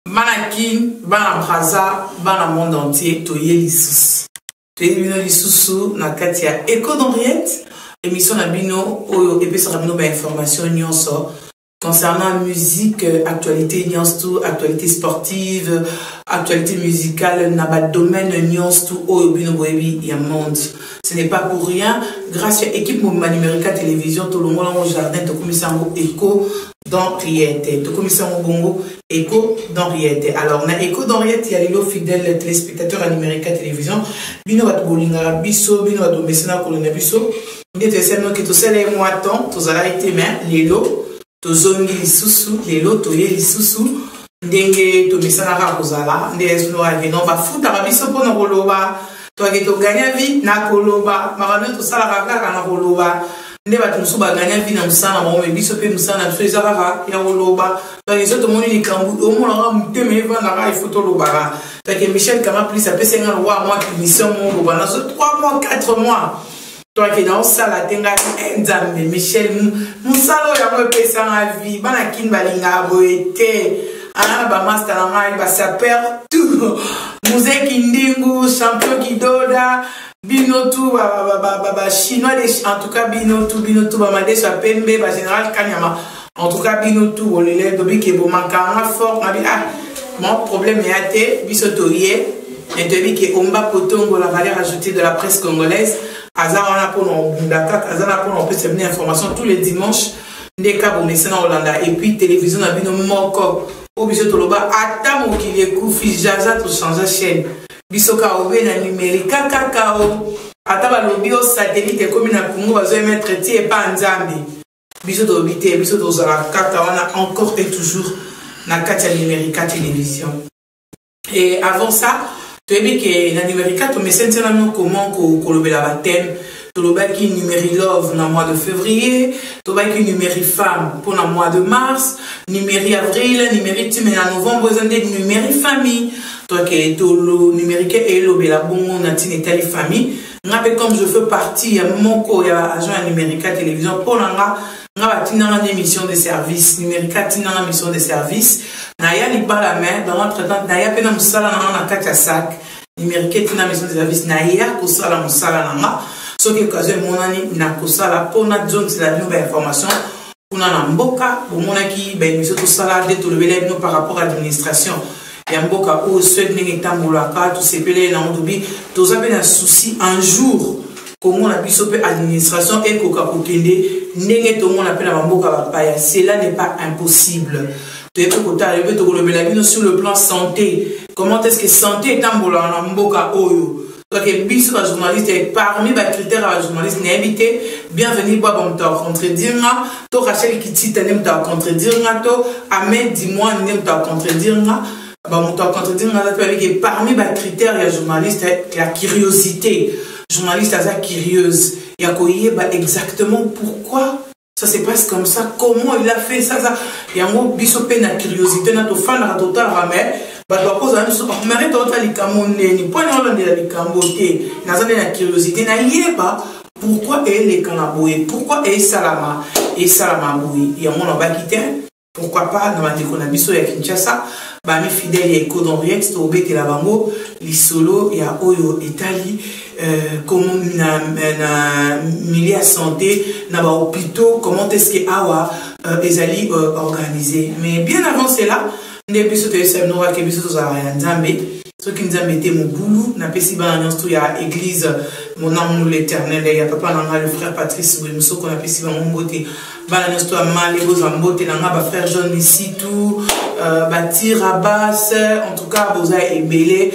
Manakin, bana braza, bana monde entier, toye lissus. Toye bino lissusu, na katia Écho d'Henriette, émission na bino, oyo, et puis ça bino ba information nyonso concernant musique, actualité nyonso, actualité sportive, actualité musicale, na ba domaine nyonso, oyo bino boyebi ya monde. Ce n'est pas pour rien, grâce à l'équipe Mouvement Numérica Télévision, tout le monde au jardin, tout comme ça, Écho d'Henriette, tout comme ça, Bongo, Écho d'Henriette. Alors, na Écho d'Henriette, il y a les fidèles téléspectateurs à Numérica Télévision. Bino va bolinga biso, bino va domesena kolona biso. Ndé te sema que to sele moi temps, to zala été mais lelo, to zongi lisusu, lelo to ye lisusu. Ndenge to mesana ka kozala, ndé esno ave non ba futa ba biso pona koloba. Toi qui tu gagnes vie na koloba, marano to sala kaka na koloba. Nde ba tumusu ba gagner vie na musana mo me biso pe musana so ezaka ya koloba. Toi les autres moni likambu o mo la muteme va na ka photo loba. Toi que Michel Kama plus après 5 mois moi qui mission mo loba na so 3 mois 4 mois. Toi qui dans sala tenga nzambe Michel musalo ya mo pesa na vie bana kin balinga boete. Ah ba master na ngai ba ça perd tout. Musée Kindingu, champion Kidoda, Binotu, chinois, en tout cas Binotu, Bamade, Pembe, général Kanyama, en tout cas Binotu, Olele, Dobi, Kebo, Mankara, fort, mon problème est athée, Bisotoye, et Dobi, qui est Omba Potongo, la valeur ajoutée de la presse congolaise, Azar, on a pour Bundaka, Azar, on peut se venir information tous les dimanches, Ndeka, Bomesena, Hollanda, et puis télévision, on a Bino Moko. Biso toloba ata mokili ekufi jaza to changer chaîne biso ka obe na numérica kakao ata balobi o satellite comme na Congo bazo mettre ti e pa nzambe biso to bité biso to zala kaka wana encore et toujours na katia numérica télévision. Et avant ça tu as dit que na numérica to messentia na no comment ko lobela ba thème to lobaki numéri love na mois de février, to lobaki numéri femme pour le mois de mars, numéri avril, numéri time na novembre, vous avez numéri famille. Toi qui to lo numérique et lobela bongo na tine tali famille. Ngape comme je fais partie ya moko ya agent numérica télévision pour nga tina na émission de service numérica tina na mission de service na ya li ba la main dans notre temps na ya pena musala na katia sac numérique tina mission de service na ya ko sala musala na ce qui est causé mon ami na kosala pour na zone c'est la nouvelle information pour na mboka pour mon aki ben nous tout ça de tout le belé par rapport à l'administration ya mboka au sud n'engé tambolaka tout ces pelé na ndobi tous avez un souci un jour comment la biso pe administration et koka kokende n'engé tout le monde appelle la mboka ba paya cela n'est pas impossible tu es kota le beto le belé sur le plan santé comment est-ce que santé tambola na mboka oyo. Donc, biso la journaliste, parmi les critères à la journaliste, n'est invité, bienvenue, bois, bon, t'as contredire, to Rachel Kitty, t'as n'aime t'as contredire, to Ahmed, dis-moi, n'aime t'as contredire, bon, t'as contredire, parmi les critères à la journaliste, la curiosité. Journaliste, elle est curieuse. Il y a quoi, exactement pourquoi ça se passe comme ça, comment il a fait ça, il y a un mot, biso peine la curiosité, n'a to fan la total ramène. Bah, tu poses un souper, mais tu as les camonnés, ni point de les cambotés, n'a pas la curiosité, n'a pas. Pourquoi elle est canaboué, pourquoi elle est salama, et salama boui, il y a mon abaquité, pourquoi pas, dans la déconabiso, il y a Kinshasa, bah, mes fidèles, il y a Écho d'Henriette, c'est au bec et la bango, les solos, il y a Oyo, Italie, comment na milieu santé, na ba hôpitaux, comment est-ce que awa, ezali organisé. Mais bien avant cela, depuis ce que nous avons fait, nous avons ce qui nous a mis mon boulot, n'a pas si bien il y a l'église, mon âme l'éternel, il y a papa, le frère Patrice, nous qu'on a pas si bien mon beauté, balance toi mal, les beaux en beauté, frère John ici, tout, bâtir à basse, en tout cas, Boza et Belé,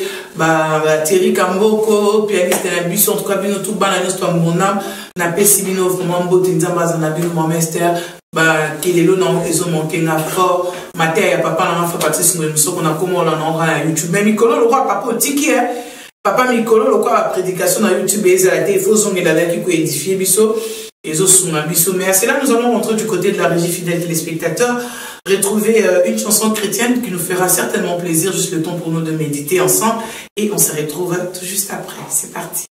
Thierry Kamboko, pianiste de la bus, en tout cas, bien tout, balance toi mon âme, n'a pas si bien mon beauté, nous avons mon master, Kelelo non ils ont manqué na fort matin ya papa na fait partie sur nous qu'on a comment on a YouTube mais Mikolo le roi papa tiki papa Mikolo le roi prédication na YouTube et il faut zonger la qui peut édifier biso et zo suma biso mais c'est là nous allons rentrer du côté de la régie fidèle téléspectateurs retrouver une chanson chrétienne qui nous fera certainement plaisir juste le temps pour nous de méditer ensemble et on se retrouve tout juste après c'est parti.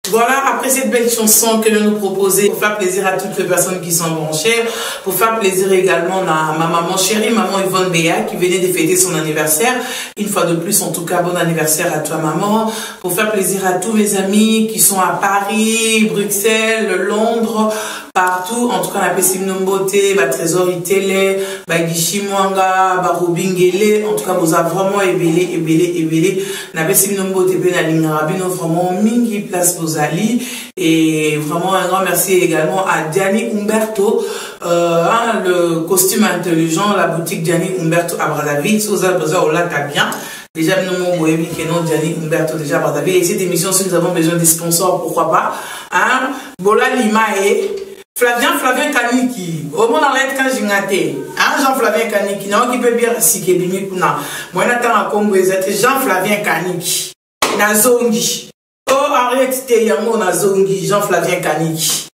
Voilà, après cette belle chanson que nous proposons pour faire plaisir à toutes les personnes qui sont branchées, pour faire plaisir également à ma maman chérie, maman Yvonne Béa, qui venait de fêter son anniversaire. Une fois de plus, en tout cas, bon anniversaire à toi, maman. Pour faire plaisir à tous mes amis qui sont à Paris, Bruxelles, Londres, partout. En tout cas, on appelle Simon Beauté, Trésor Itélé, Guichi Mwanga, Robingele. En tout cas, vous avez vraiment ébélé. On appelle Simon Beauté, Benalingabino, vraiment mingi place vous allez. Et vraiment un grand merci également à Gianni Umberto, le costume intelligent, la boutique Gianni Umberto à Brazzaville. Si vous avez besoin, on l'a bien. Déjà, nous avons dit que non, Gianni Umberto, déjà à Brazzaville. Et cette émission, si nous avons besoin des sponsors, pourquoi pas. Hein? Bola Limae, Flavien Kaniki. Au monde en l'aide quand j'ai gâté. Hein, Jean-Flavien Kaniki. Non, qui peut bien si qu'il est kuna. Moi, j'attends à Congo, c'était Jean-Flavien Kaniki. Nazongi. Oh, arrête, t'es yango Nazongi, Jean-Flavien Kaniki.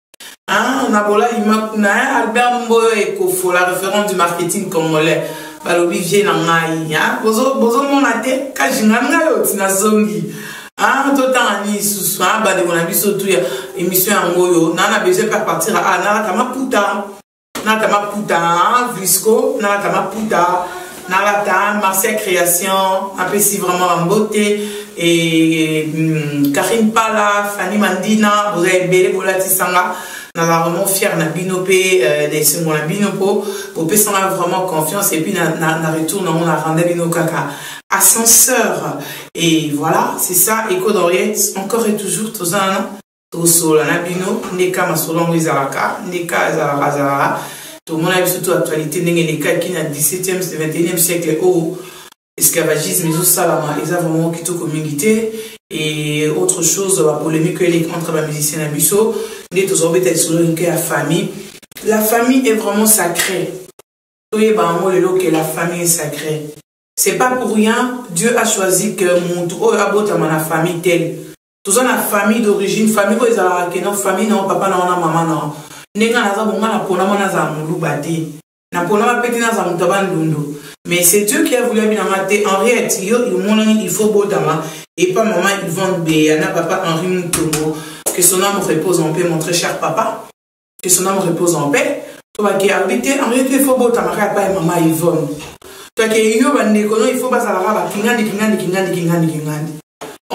Hein, on a bola Limae, Albert Mboyo et Kofo, la référence du marketing congolais. Balobivier Nangaï. Hein, bozo mon ate, Kajinganga yoti Nazongi. Ah, tout le temps, ni sous soi, de mon avis, surtout, émission en goyo, n'a besoin de partir à Nala Kamaputa, Visco, Nala Kamaputa, Nalata, Marseille Création, un peu si vraiment en beauté, et Karine Pala, Fanny Mandina, vous avez belé pour la Tissanga. Nous sommes vraiment fiers de Binopé, de Binopo, pour que nous avons vraiment confiance et puis nous retournons, on a rendu Binokaka. Ascenseur. Et voilà, c'est ça, Écho d'Orient, encore et toujours, tout ça, tout ça, Nabino, Neka Masolongo Izaraka, Neka Zara, tout le monde a vu surtout l'actualité, Neka qui n'a 17e, 21e siècle, oh, esclavagisme, mais tout ça, ils ont vraiment quitté la communauté. Et autre chose, la polémique entre les musiciens et les musiciens, la famille. La famille est vraiment sacrée. La famille est sacrée. C'est pas pour rien, Dieu a choisi que la famille telle. Tout ça, la famille d'origine, famille où ils ont la famille, non, papa, non, maman, non. Mais c'est Dieu qui a voulu habiter en réalité, il faut Botama et pas maman Yvonne Béana, papa Henri Moutongo. Que son âme repose en paix, mon très cher papa. Que son âme repose en paix. Toi qui habites en réalité, il faut Botama, pas maman Yvonne. Toi qui il faut pas savoir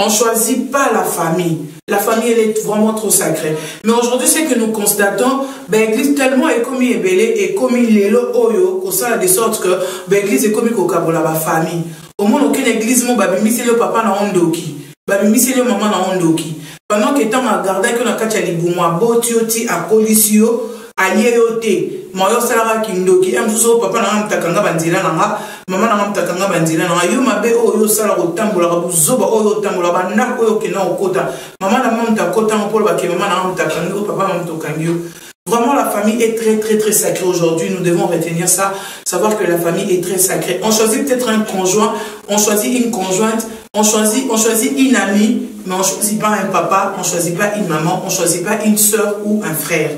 on ne choisit pas la famille. La famille, elle est vraiment trop sacrée. Mais aujourd'hui, c'est que nous constatons, l'église tellement est comme belé et comme il est le oyo, comme ça, de sorte que l'église est comme la famille. Au moins, aucune église, c'est le papa na ondoki. C'est le maman na ondoki. Pendant que tant à garder que la kacha libouma, botioti, à colisio, à yeyote. Moyo salara kindoki em so papa na mtakanga banzila nanga mama na mtakanga banzila nanga yo mabe oyo sala kotambola buzoba oyo tambola bana oyo kena okota mama na mtakota mpolo ba ke mama na mtakanga papa na mtokangi. Vraiment la famille est très sacrée aujourd'hui, nous devons retenir ça, savoir que la famille est très sacrée. On choisit peut-être un conjoint, on choisit une conjointe, on choisit une amie, mais on choisit pas un papa, on choisit pas une maman, on choisit pas une soeur ou un frère.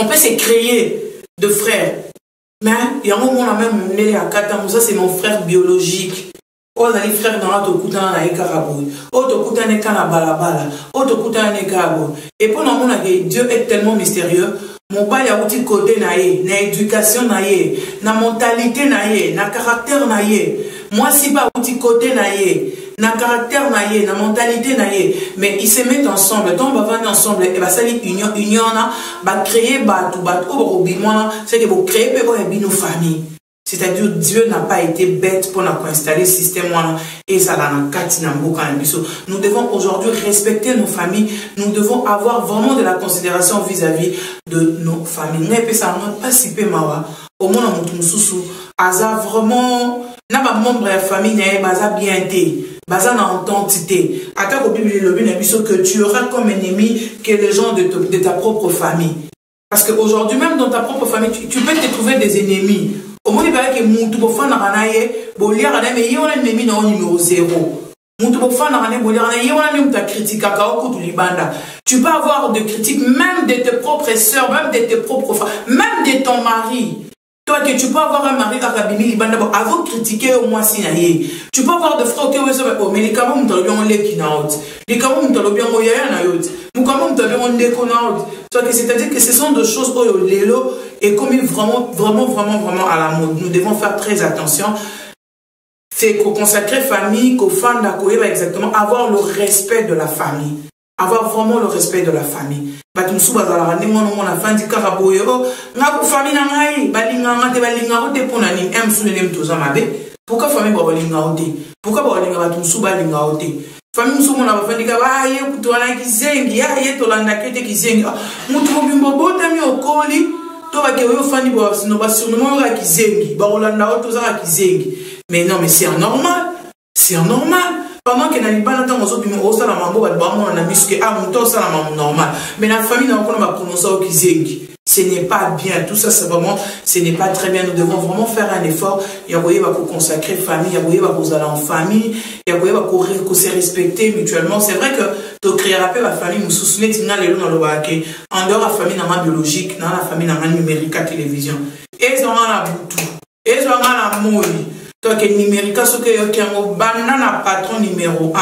On peut se créer de frères. Mais il y a un moment là même, ça c'est mon frère biologique. Oh, les frères dans la Tokuta na Ekarabou. Oh, Tokuta ne kana balabala. Oh, Tokuta ne kabo. Et pendant mon avis, Dieu est tellement mystérieux. Mon père y a outil côté naïe, na éducation naïe, na mentalité naïe, na caractère naïe. Moi si pas outil côté naïe. Na caractère naïe, na mentalité naïe, mais ils se mettent ensemble, donc on va venir ensemble, et bah ça dit union na, bah créer c'est que vous créez nos familles. C'est-à-dire Dieu n'a pas été bête pour nous installer le système et ça l'a nous devons aujourd'hui respecter nos familles, nous devons avoir vraiment de la considération vis-à-vis de nos familles. Mais ça n'a pas si peu mawa. Au moins on a vraiment n'a pas membre de la famille n'a bien été. Baza na entité. Attaque au Bible que tu auras comme ennemi que les gens de ta propre famille. Parce qu'aujourd'hui, même dans ta propre famille, tu peux te trouver des ennemis. Au moins, il paraît que mon tout fan ranaye, bolia ranaye, mais il y a un ennemi dans le numéro 0. Mon tout fan ranaye, bolia ranaye, il y a un ennemi ta critique à Kaoko du Libanda. Tu peux avoir de critiques même de tes propres sœurs, même de tes propres femmes, même de ton mari. Toi, que tu peux avoir un mari Akabimi Libanda, avant de critiquer au moins Sinaye. Tu peux avoir de frères qui ont mais les camons t'ont bien les kinaout. Les camons t'ont bien moyen na yaout. Nous camons t'ont bien les konaout. C'est-à-dire que ce sont des choses où l'élo est commis vraiment à la mode. Nous devons faire très attention. C'est qu'au consacrer famille, qu'au fan d'accueillir exactement, avoir le respect de la famille. Avoir vraiment le respect de la famille. Batumsu bazala ndimo no mona fandi karaboyo ngaku famille na ngai balinga te pona ni emsune nem toza mabe. Pourquoi famille ba balinga ote? Pourquoi ba balinga batumsu balinga ote? Famille musu mona bafandi ka baye kutwana kizengi ya tolanda kete kizengi. Mutu bimbo bota mi okoli to ba ke yo fandi ba sino ba surnomo ka kizengi ba olanda oto za kizengi. Mais non, mais c'est normal. C'est normal. Pendant que les gens ont dit que ça la mambo va on a mis que ah mon ça la mambo normal. Mais la famille on va prononcer au kizengi. Ce n'est pas bien. Tout ça c'est vraiment ce n'est pas très bien. Nous devons vraiment faire un effort. Il y a voyez va consacrer famille, il y a voyez va vous aller en famille, il y a voyez va qu'on se respecter mutuellement. C'est vrai que tu créer rappel la famille nous soutenir tina les dans le baké. En dehors la famille n'a biologique, dans la famille n'a numérique à télévision. Et ils ont la boutou. Et ils ont la mouille. Donc, numérique, ce que y banana patron numéro 1.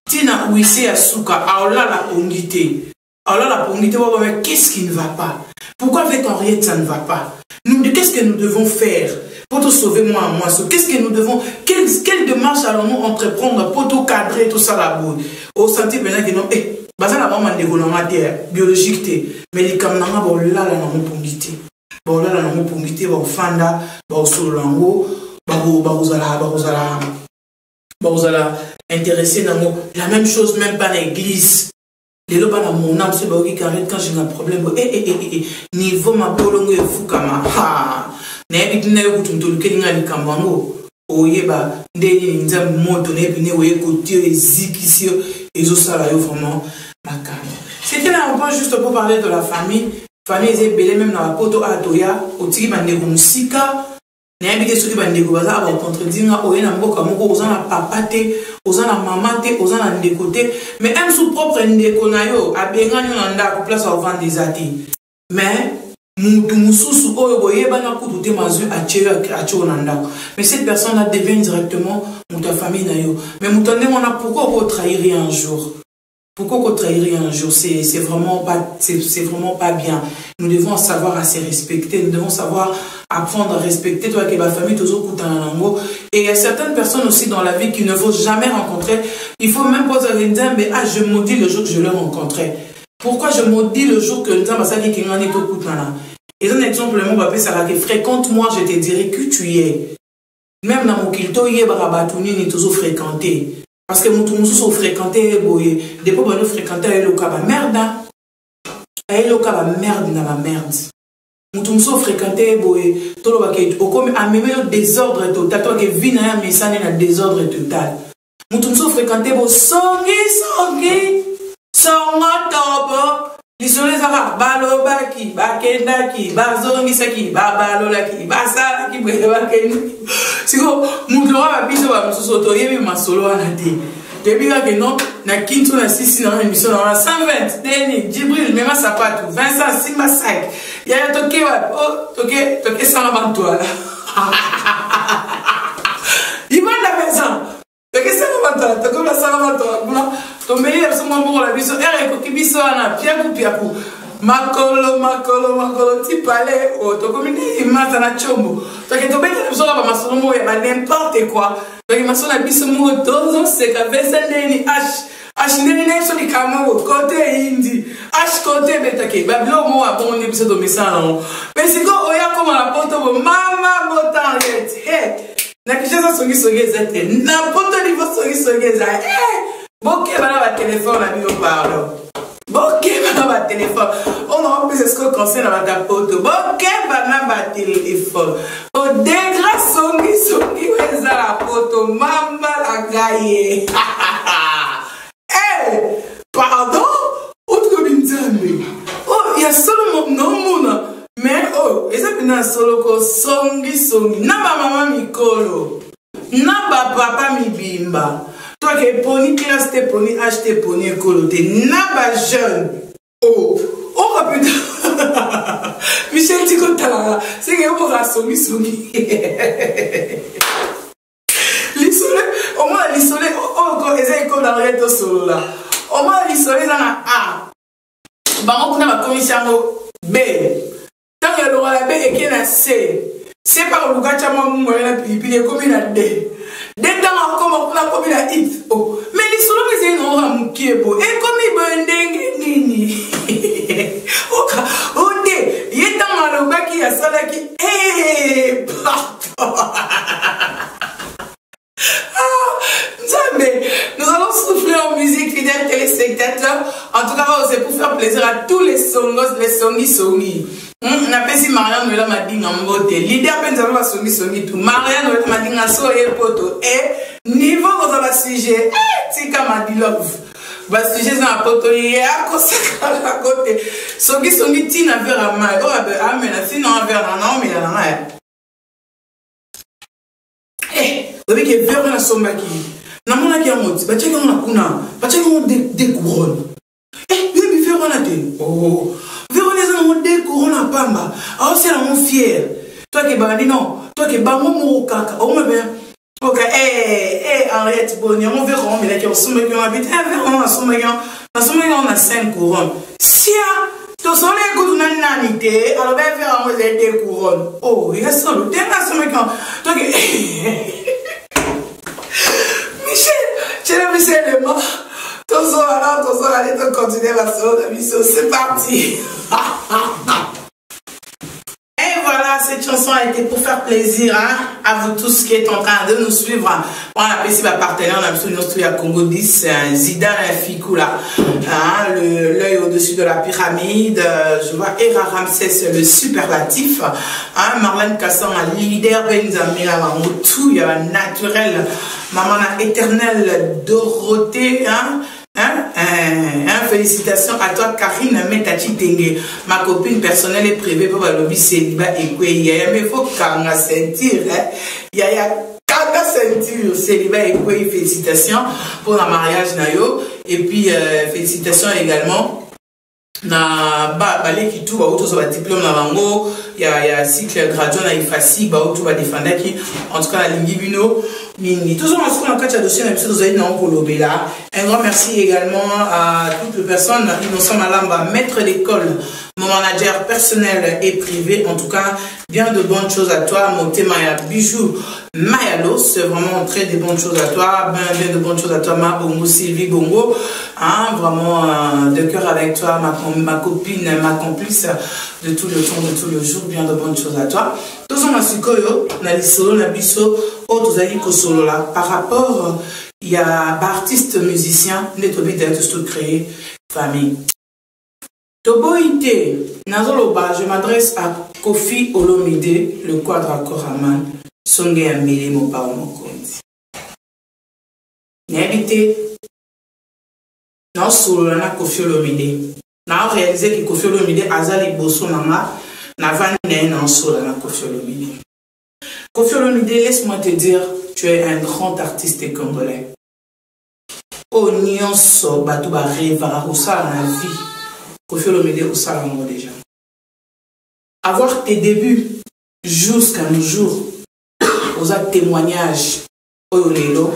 Tina ouissé à souka, alors là la pongité. Alors là la pongité, qu'est-ce qui ne va pas? Pourquoi avec Henriette ça ne va pas? Qu'est-ce que nous devons faire pour te sauver moi? Qu'est-ce que nous devons, quelle démarche allons-nous entreprendre pour te cadrer tout ça là-bas? Au senti maintenant que non, baza la maman de terre biologique, mais les camarades, bon là la pongité. Bon là la pongité, bon fanda, bon solo vous allez intéresser dans la même chose, même pas l'église. Les lois dans mon âme, c'est qui arrête quand j'ai un problème. Niveau ma polongo et fou comme ah. N'est pas que tu n'as pas kambango. Oyeba, ndeni nza moto ne bine oye côté ezikisio ezosala yo vraiment makana. C'était là un peu juste pour parler de la famille. Famille est belle même dans la poto atoya, otiki bandeko musika. N'ayabite soki bandeko baza ba contredire oye na mboka moko ozana papa te ozana mama te ozana ndeko te mais même sous propre ndeko na yo abengani na ndako place au vent des athées mais mutu mususu oyo boyeba na kutu te mazu acheo na ndako mais cette personne là devient directement mutu famille na yo mais mutu ndemo na pourquoi vous trahir un jour? Pourquoi qu'on trahirait un jour? C'est vraiment pas bien. Nous devons savoir à se respecter. Nous devons savoir apprendre à respecter toi qui est ma famille toujours coûte un lango. Et il y a certaines personnes aussi dans la vie qu'il ne faut jamais rencontrer. Il faut même pas se dire mais ah je maudis le jour que je l'ai rencontré. Pourquoi je maudis le jour que le temps ça qui en est tout coûte là. Et un exemple mon papa ça va que fréquente-moi je te dirai que tu es. Même dans mon kilto yé barabatuni ni toujours fréquenté. Parce que nous sommes fréquentés, des fois nous fréquentons le kaba merde, le kaba merde na la merde. Nous sommes fréquentés, tout le baquet, au comme à même le désordre total, toi qui vis dans un message dans désordre total. Nous sommes fréquentés, songi, top. Les soleils arabes, balobaki, bakendaki, bazongi saki, babalolaki, basalaki, bakendaki. Si vous moudra à biso à Moussoto, il y a ma solo à la télé. Depuis que non, na Kinto na 6 dans l'émission, on a 120, Denis, Djibril, même ça pas tout, Vincent, Simba 5. Il y a toqué, toqué sans avant toi. Il va la maison. Toqué sans avant toi, toqué la sans avant toi. Ton meilleur, c'est mon bon, la biso, qui biso, piakou. Makolo, ti palais, to communique, matana chombo. Donc, tu peux être besoin de ma sono, n'importe quoi. Donc, ma sono a biso mou, tozo, c'est qu'à Vessendeni, H, n'est sur les cameaux, côté indi, H, côté betake, bablo, moi, bon, épisode de message. Mais c'est quoi, oya, comme la porte, maman, botan, hey, n'a que ça, songi, zette, n'a pas de niveau, songi, zette, bon, qui va la téléphone, la bio, pardon. Ok, ma téléphone. On a plus ce que concerne la tapote. Ok, ma téléphone. Au dégrâce, songi, où est la photo? Maman la gaille. Eh, pardon? Autre binzambi. Oh, il y a seulement non, mais oh, et ça peut solo ko songi. Naba maman mikolo. Naba papa mi bimba. Toi qui es poni classe, t'es poni H, t'es poni école, t'es naba jeune. Oh putain. Michel Tico talala. C'est que vous avez songi songi. L'isolé, au moins l'isolé, oh, quand ils ont école d'arrêt au solo là. Au moins l'isolé dans la A. Bah, on a ma commission B. Tant qu'il y a la B et qu'il y a la C. C'est par le gars qui a mon pilipili comme il a D. Dès dans comme il a X. Mais l'isolé, mais c'est un homme qui est beau. Et comme il est nini. Oh, D. Il est dans le gars qui a ça là qui. Eh, pardon. Nous allons souffler en musique, fidèles téléspectateurs. En tout cas, c'est pour faire plaisir à tous les songos, les songi. On appelle si Marianne Noël m'a dit en beauté. L'idée à peine d'avoir songi tout. Marianne Noël m'a dit en soye poto. Et niveau dans le sujet, tika m'a dit love. Le sujet dans la poto, il y a à côté. Songi tina vers la main. Ah, mais là, sinon, vers la main, mais là, vous savez que vers la sombaki. Namona qui a monté, bah tiens on a kuna, bah tiens on des couronnes. Bien mi faire on a des. Oh, vers les gens des couronnes à pamba. Ah c'est la mon fier. Toi qui bandi non, toi qui bango mo kaka. Oh mais bien. Ok, arrête bon, on verra on mais là qui on somme qui on habite. Vers on a somme qui on a 5 couronnes. Si to so les coups na nanité, alors ben faire on des couronnes. Oh, il y a ça le dernier somme qui toi qui Michel est mort. Allez, continuer la mission. C'est parti. Et voilà, cette chanson a été pour faire plaisir à vous tous qui êtes en train de nous suivre. On a ici ma partenaire, on a besoin de à Congo 10, Zidane Fikula. L'œil au-dessus de la pyramide. Je vois Era Ramsès, le superlatif. Marlène Casson, leader Benzamira Mamotou, il y a naturel. Maman éternelle Dorothée. Félicitations à toi Karine Metachi Tengue, ma copine personnelle et privée pour le lobby célibat et quoi il faut kanga sentir il y a kanga sentir célibat et quoi félicitations pour le mariage nayo et puis félicitations également na balé qui tout va autour sur le diplôme na bango il y a cycle gradué na ifasi ba autour va défendre qui en tout cas la ligne bino Mingi. Toujours en ce qu'on a dossier, un grand merci également à toutes les personnes, Innocent Malamba, maître d'école, mon manager personnel et privé. En tout cas, bien de bonnes choses à toi. Moté Maya Bijou Mayalo, c'est vraiment très de bonnes choses à toi. Bien de bonnes choses à toi, ma Bongo, Sylvie Bongo. Vraiment de cœur avec toi, ma copine, ma complice de tout le temps, de tout le jour. Bien de bonnes choses à toi. Tous on a sukoyo, na lisolo, na biso, autres amis solo là. Par rapport, il y a artistes musiciens, nettobi d'être créé famille. Toboïté, Nazoloba, je m'adresse à Kofi Olomide, le quadracoraman, Songe Ambele, mon parent, mon compte. N'habité, non solo là, Kofi Olomide. N'a réalisé que Kofi Olomide, Azali Bosso Nama, n'a vanné non solo là, Kofi Olomide. Kofi Olomide, laisse-moi te dire, tu es un grand artiste congolais. Oh, nyonso, batouba rêva, ou ça la vie. Kofi Olomide, ou ça l'amour déjà. Avoir tes débuts jusqu'à nos jours, aux témoignages, au lelo,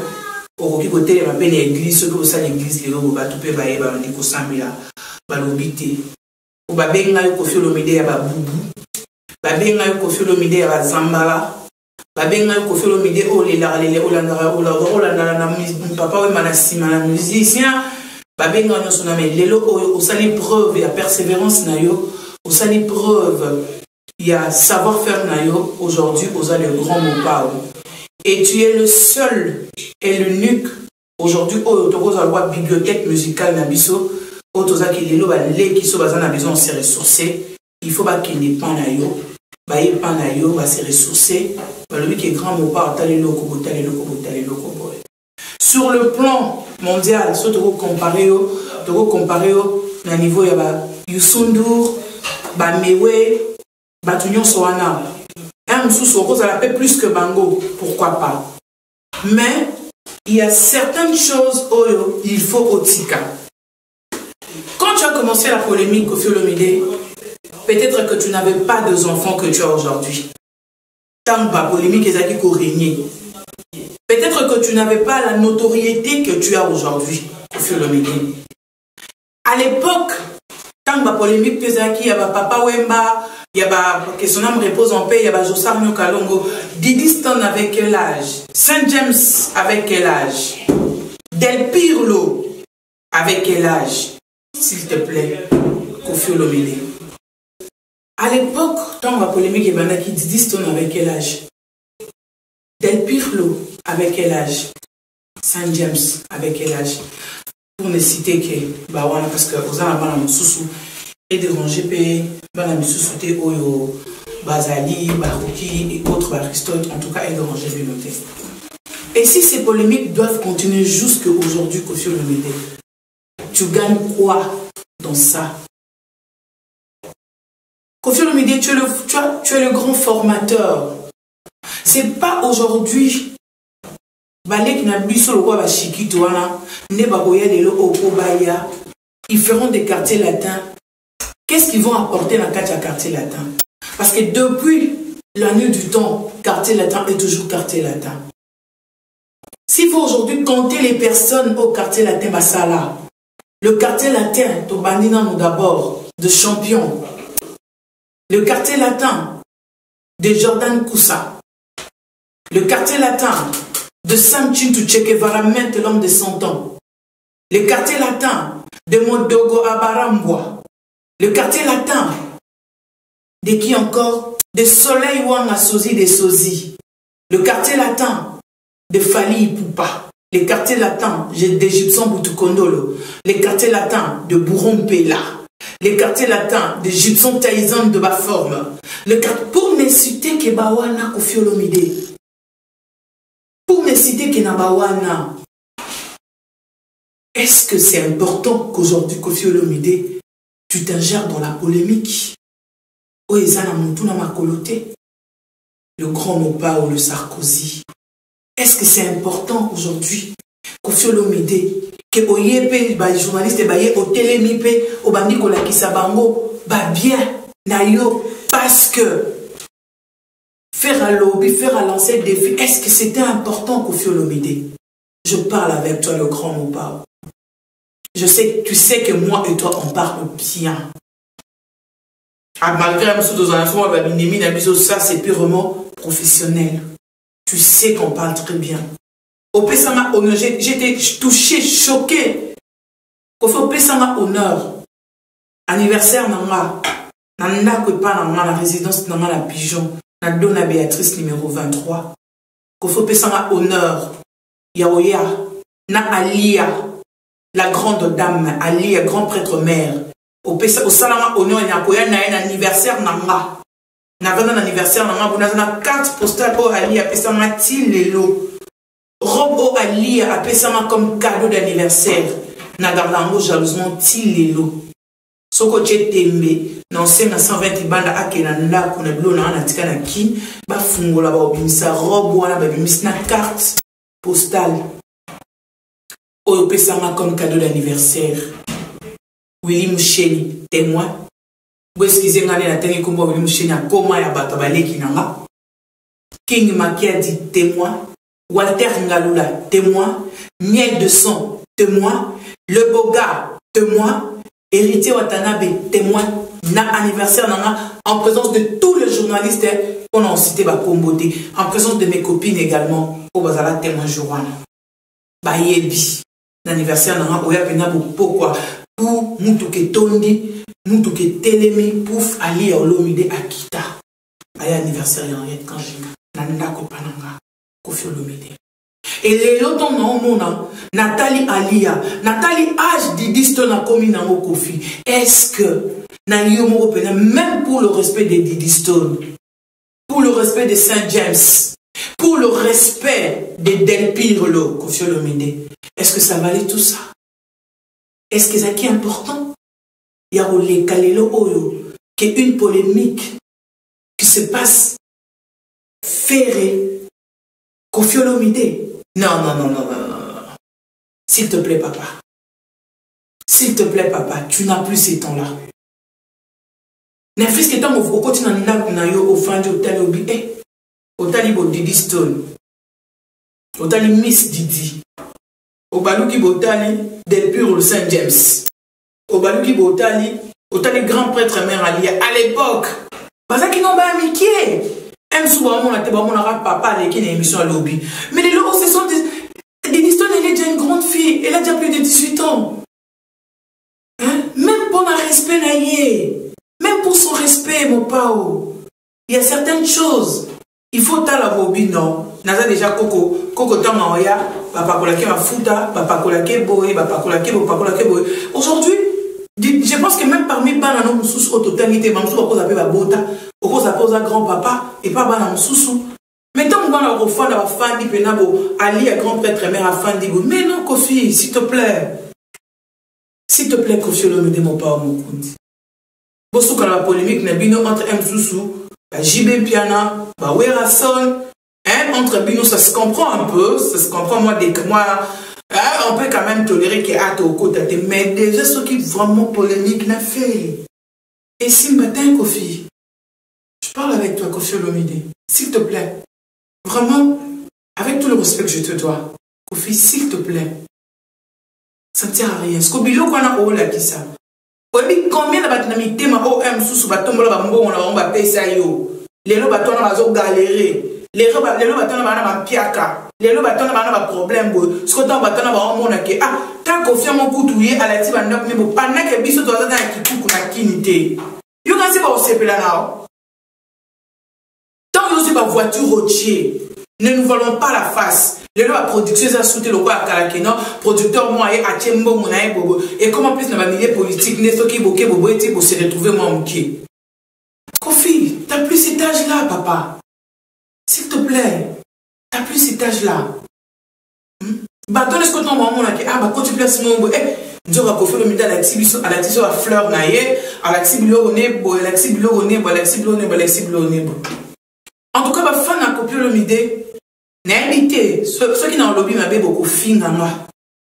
au côté de ma peine église, ce que vous savez l'église, les lots, batoupe, baé, bandi, kosambila, balobité. Ou babenga yo Kofi Olomide ya babubu. Babenga yo Kofi Olomide ya bazambala. Babenga yo Kofi Olomide olandara papa we manasima na musicien. Babenga yo sona mais lelo o sali preuve ya persévérance na yo, o sali preuve ya savoir-faire na yo aujourd'hui osa le grand mopao. Et tu es le seul et l'unique aujourd'hui au tokoza loi bibliothèque musicale na biso o toza ki lelo ba le ki so bazana besoin de se ressourcer. Il faut pas qu'il n'est pas na yo. Va se ressourcer. Qui est grand sur le plan mondial, si tu compares au niveau de Youssou Bamewe, Batunyon Soana, un sous plus que Bango, pourquoi pas. Mais il y a certaines choses où il faut Otika. Quand tu as commencé la polémique Kofi Olomide, peut-être que tu n'avais pas deux enfants que tu as aujourd'hui. Tant pas polémique et qui régner. Peut-être que tu n'avais pas la notoriété que tu as aujourd'hui. À l'époque, tant que polémique il y a Papa Wemba, il y a que son âme repose en paix, il y a Jossar Kalongo. Didi Stone avec quel âge? Saint James avec quel âge? Del Pirlo avec quel âge? S'il te plaît, Koffi Olomide. À l'époque, tant que polémique il y a Didi Stone avec quel âge? Del Pirlo avec quel âge? Saint James avec quel âge? Pour ne citer que, parce que vous avez un sous et déranger paix, sous Oyo, Bazali, Barouki et autres Aristote, en tout cas, et déranger les noter. Et si ces polémiques doivent continuer jusqu'à aujourd'hui, Koffi Olomide, tu gagnes quoi dans ça? Koffi Olomide, tu es le grand formateur. C'est pas aujourd'hui. Ils feront des quartiers latins. Qu'est-ce qu'ils vont apporter dans le quartier latin? Parce que depuis la nuit du temps, quartier latin est toujours quartier latin. S'il faut aujourd'hui compter les personnes au quartier latin, Basala, le quartier latin, Tobandina nous d'abord, de champion. Le quartier latin de Jordan Koussa. Le quartier latin de Sam Chintu Che Guevara, l'homme de 100 ans. Le quartier latin de Modogo Abarambwa. Le quartier latin de qui encore? De Soleil Wanga Sozi de Sozi. Le quartier latin de Fali Ipupa. Le quartier latin d'Egyptian Boutoukondolo. Le quartier latin de Bouron Pela. Le quartier latin d'Egyptian Taïzan de Baforme. Pour ne citer que Bawana Koffi Olomide. Pour me citer Kenabawana, est-ce que c'est important qu'aujourd'hui, Koffi Olomide, tu t'ingères dans la polémique? Oezana Moutuna Makolote, le grand Mopa ou le Sarkozy. Est-ce que c'est important aujourd'hui, Koffi Olomide, que Oyepe, les journalistes, au télémipe, au bandikola Kisabango, bien, nayo, parce que faire un lobby, faire un lancer de défi, est-ce que c'était important, Koffi Olomide? Je parle avec toi, le grand Mopa. Tu sais que moi et toi, on parle bien. Malgré ça, c'est purement professionnel. Tu sais qu'on parle très bien. Au Pessama Honneur, j'étais touché, choqué. Au Pessama Honneur, anniversaire Nanga, Nanda Kwepa Nanga, la résidence Nanga la Pigeon. Na Donna Béatrice numéro 23. Koffi Pesanga honneur. Yaoya. Na Alia. La grande dame. Alia, grand prêtre mère. Au Salama honneur. Yakoya na un anniversaire nanga. Na un anniversaire nanga. Vous avez 4 postales au Alia. Pesanga Tilelo. Robe au Alia. A Pesanga comme cadeau d'anniversaire. Na gardango jalousement Tilelo. Soko Tembe. Non, c'est 120 banda akenanda kuna bilo na anatika na ki ba fungola ba obimisa robe wana ba bimisa na carte postale oyo pesanga comme cadeau d'anniversaire. Willy Moucheni témoin. Bo excusez ngane na tengi kombo Willy Moucheni akoma ya bato baleki nanga. King Makiadi témoin. Walter Ngalula témoin. Miel de sang témoin. Le Boga témoin. Héritier Watanabe témoin. Na anniversaire en présence de tous les journalistes qu'on a cité Bakombote, en présence de mes copines également au Bazala témoin Joana Bayebi l'anniversaire oya pena pourquoi pour Mutuke Tondi Mutuke Telemi Pouf Ali Olomide Akita ay anniversaire Henriette Kanjinga Nanda Kopananga Koffi Olomide. Et les lots non Nathalie Alia Nathalie H Didi Stone a commis dans Koffi. Est-ce que même pour le respect de Didi Stone, pour le respect de Saint James, pour le respect de Del Pirlo, Koffi Olomide, est-ce que ça valait tout ça? Est-ce que c'est important? Il y a les Kalelo Oyo, qui est une polémique qui se passe ferré. Koffi Olomide. Non. S'il te plaît, papa. S'il te plaît, papa, tu n'as plus ces temps-là. N'importe quel temps au quotidien na yo offrande au tali obi au tali bo Didi Stone au tali Miss Didi au baluki bo tali Del Pure Saint James au baluki bo tali grand prêtre mère Ali à l'époque parce qu'ils n'ont pas amitié M souvent mon até bon on papa les qui une émission à lobby mais les lots ce sont des Didi Stone elle est déjà une grande fille elle a déjà plus de 18 ans hein? Même pour un respect naïe. Même pour son respect, mon pao, il y a certaines choses. Il faut la bobi, non. Naza déjà Coco Tamaoya, papa Kolake Mafuta, papa Kolake Boy, papa Kolake Boy. Aujourd'hui, je pense que même parmi Banano Moussous, au totalité, Mamsou, on appelle Babota, on appelle grand-papa, et pas Banano Moussous. Mais tant que on a refait la Fandi Penabo, Ali, un grand prêtre mère à Fandi, mais non, Kofi, s'il te plaît. S'il te plaît, Kofi, le me dit mon pao, mon kundi. Bosso quand la polémique n'a bino entre M. Soussou, JB Piana, Wera Son, hein, entre bino ça se comprend un peu, ça se comprend moi dès que moi, hein, on peut quand même tolérer qu'il y a au côté, mais déjà ce qui est vraiment polémique n'a fait. Et si matin Kofi, je parle avec toi Kofi Olomide, s'il te plaît, vraiment, avec tout le respect que je te dois, Kofi, s'il te plaît, ça ne sert à rien. Ce qu'on bilo qu'on a au la qui ça. Combien de battements de ma OM sous bateau la bambo on va payer ça yo. Les lots bateaux na bazo galérer. Les lots bateaux na ba piaka. Les lots bateaux na ba problème bo. Ce que tant bateau na ba on a que ah tant confiant mon coutouiller à la tiba ndok mais bo pendant que biso to za na kikuku na kinité. Yo quand c'est pas au sepela na. Tant yo c'est pas voiture routier. Ne nous volons pas la face. La production a sauté le quoi à Kalakeno, producteur moi et à Tchembo Monae Bobo. Et comment plus dans la milieu politique, n'est-ce qui boké Bobo et pour se retrouver moi mouké. Kofi, t'as plus cet âge-là, papa. S'il te plaît, t'as plus cet âge-là. Bah, donne ce que ton maman a dit. Ah, bah, quand tu places mon bobo, Dieu va Kofi le midi à la tibiso à fleur naïe, à la tibilo au nez, à la tibilo au nez, à la tibilo au nez, à la tibilo au nez. En tout cas, bah, fan à copier le midi. N'invité, ceux qui n'ont lobby m'avaient beaucoup fin à moi.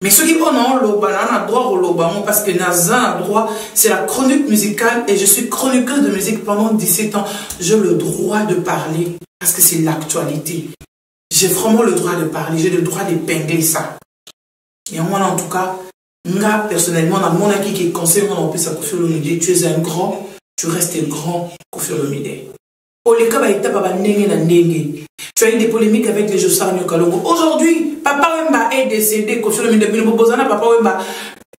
Mais ceux qui ont lobby, on a droit au lobby parce que Nazan a droit, c'est la chronique musicale et je suis chroniqueuse de musique pendant 17 ans. J'ai le droit de parler parce que c'est l'actualité. J'ai vraiment le droit de parler, j'ai le droit d'épingler ça. Et moi, en tout cas, moi, personnellement, dans mon acquis qui est conseil, on peut s'accoucher le midi. Tu es un grand, tu restes grand, Kofi Olomide. Tu as eu des polémiques avec les Jossar Nyokalongo. Aujourd'hui, Papa Wemba est décédé. Kofi Olomide Bino Bozana, Papa Wemba.